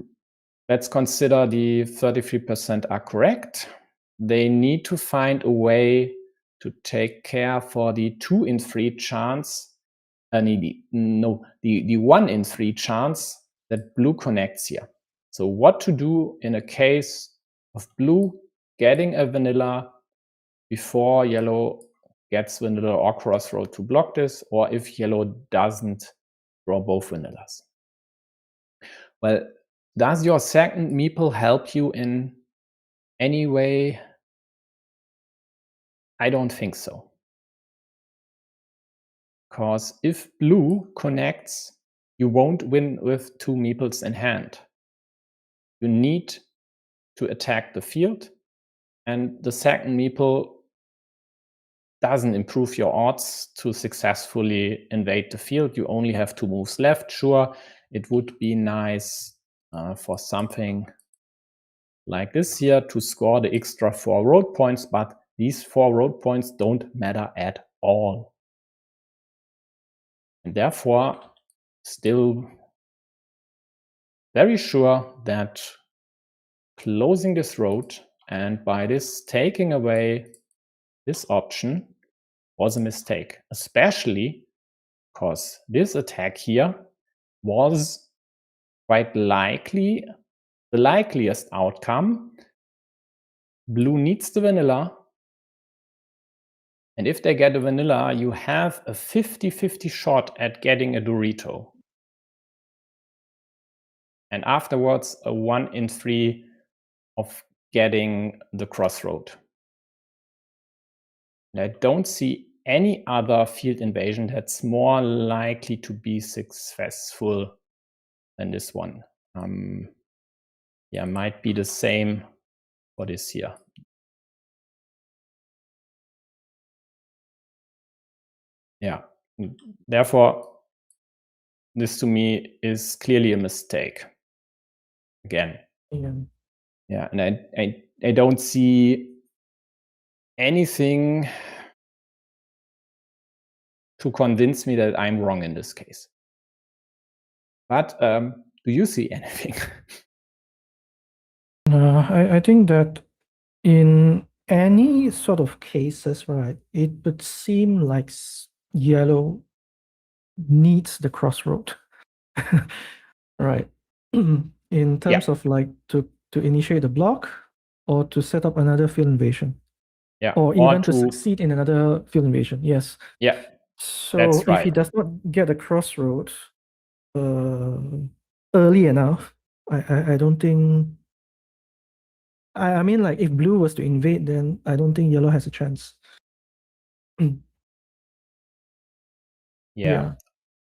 let's consider the 33% are correct. They need to find a way to take care for the 2 in 3 chance, the 1 in 3 chance that blue connects here. So what to do in a case of blue getting a vanilla before yellow gets vanilla or crossroad to block this, or if yellow doesn't draw both vanillas. Well, does your second meeple help you in any way? I don't think so. Because if blue connects, you won't win with 2 meeples in hand. You need to attack the field, and the second meeple doesn't improve your odds to successfully invade the field. You only have 2 moves left. Sure, it would be nice for something like this here to score the extra 4 road points, but these 4 road points don't matter at all. And therefore, still very sure that closing this road and by this taking away this option was a mistake, especially because this attack here was quite likely the likeliest outcome. Blue needs the vanilla, and if they get a vanilla, you have a 50-50 shot at getting a Dorito. And afterwards, a 1 in 3 of getting the crossroad. And I don't see any other field invasion that's more likely to be successful than this one. Yeah, might be the same for this here. Yeah, therefore, this to me is clearly a mistake. Again. Yeah, and I don't see anything to convince me that I'm wrong in this case. But do you see anything? I think that in any sort of cases, right, it would seem like yellow needs the crossroad, right? In terms of like to initiate the block or to set up another field invasion. Yeah, or even to succeed in another field invasion. Yes. Yeah. So that's right. if he does not get the crossroad early enough, I don't think. I mean, like if blue was to invade, then I don't think yellow has a chance. Yeah.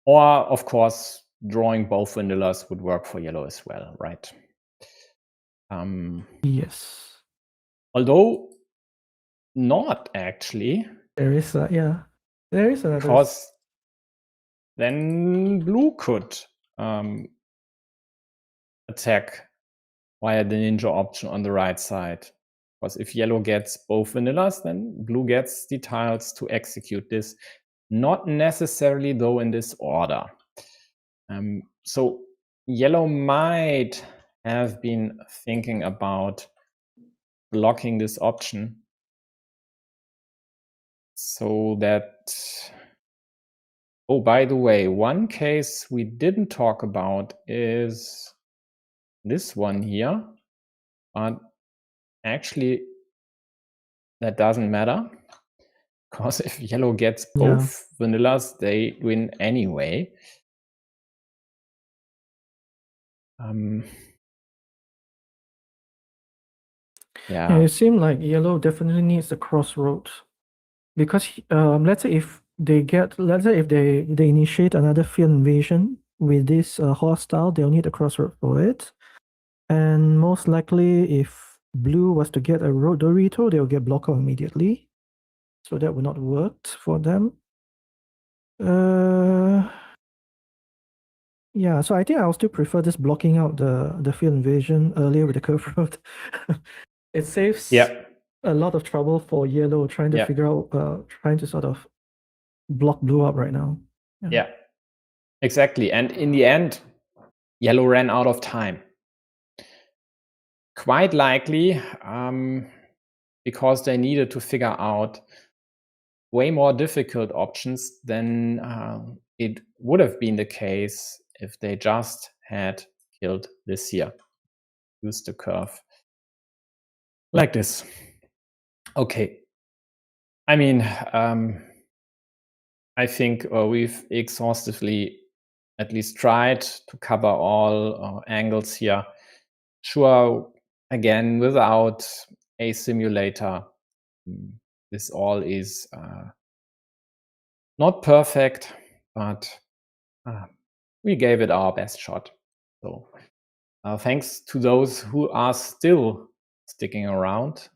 Or of course, drawing both vanillas would work for yellow as well, right? Yes. Although not actually. There is there is another. Because then blue could attack via the ninja option on the right side. Because if yellow gets both vanillas, then blue gets the tiles to execute this. Not necessarily, though, in this order. So yellow might have been thinking about blocking this option so that... Oh, by the way, one case we didn't talk about is this one here, but actually that doesn't matter, because if yellow gets both vanillas, they win anyway. Yeah, it seemed like yellow definitely needs the crossroads, because let's say if they initiate another field invasion with this hostile, they'll need a crossroad for it. And most likely, if blue was to get a road Dorito, they'll get blocked out immediately. So that would not work for them. Yeah, so I think I'll still prefer this blocking out the field invasion earlier with the curve road. It saves a lot of trouble for yellow trying to figure out, trying to sort of block blue up right now. Yeah, exactly. And in the end, yellow ran out of time. Quite likely because they needed to figure out way more difficult options than it would have been the case if they just had killed this here. Use the curve like this. Okay. I mean, I think we've exhaustively at least tried to cover all angles here. Sure, again, without a simulator, this all is not perfect, but we gave it our best shot. So thanks to those who are still sticking around,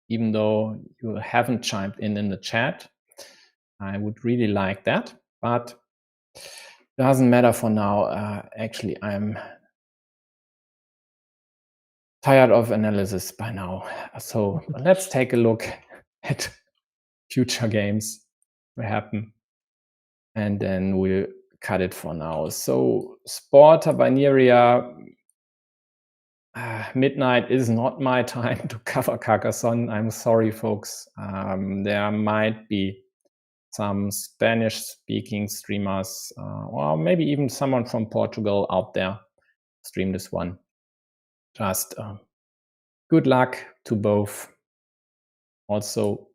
even though you haven't chimed in the chat. I would really like that, but doesn't matter for now. Actually, I'm tired of analysis by now. So let's take a look at future games will happen, and then we'll cut it for now. So Sport Taverneria, midnight is not my time to cover Carcassonne. I'm sorry, folks. There might be some Spanish-speaking streamers, or maybe even someone from Portugal out there stream this one. Just good luck to both. Also,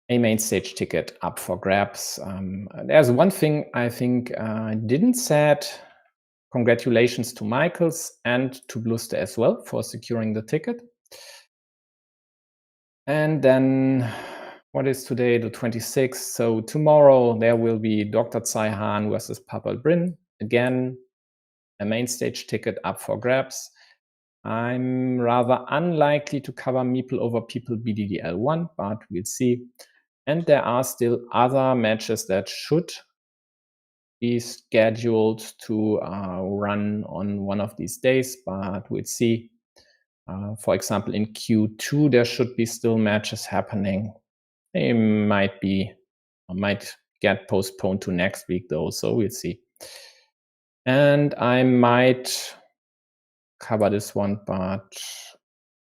a main stage ticket up for grabs. There's one thing I think I didn't said. Congratulations to majkls and to Bluste as well for securing the ticket. And then what is today, the 26th? So tomorrow there will be Dr. Zaihan versus Papal Bryn. Again, a main stage ticket up for grabs. I'm rather unlikely to cover meeple over people BDDL1, but we'll see. And there are still other matches that should be scheduled to run on one of these days, but we'll see. For example, in Q2, there should be still matches happening. They might get postponed to next week though, so we'll see. And I might cover this one, but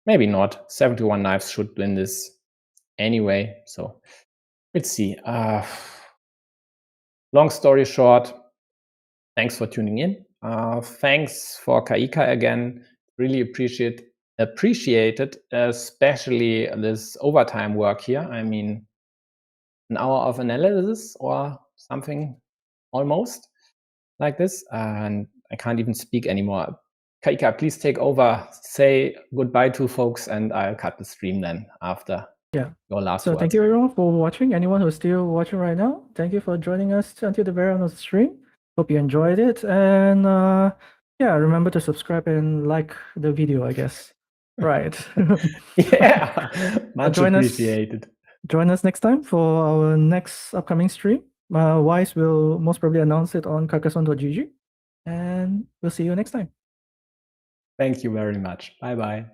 maybe not. 71 Knives should win this anyway, so let's see. Long story short, thanks for tuning in. Thanks for Kaika again. Really appreciate it, especially this overtime work here. I mean, an hour of analysis or something almost like this, and I can't even speak anymore. Kaika, please take over, say goodbye to folks, and I'll cut the stream then after your last words. Thank you everyone for watching. Anyone who's still watching right now, thank you for joining us until the very end of the stream. Hope you enjoyed it, and yeah, remember to subscribe and like the video, I guess. Right. Yeah, much appreciated. Join us next time for our next upcoming stream. Wise will most probably announce it on Carcassonne.gg, and we'll see you next time. Thank you very much. Bye-bye.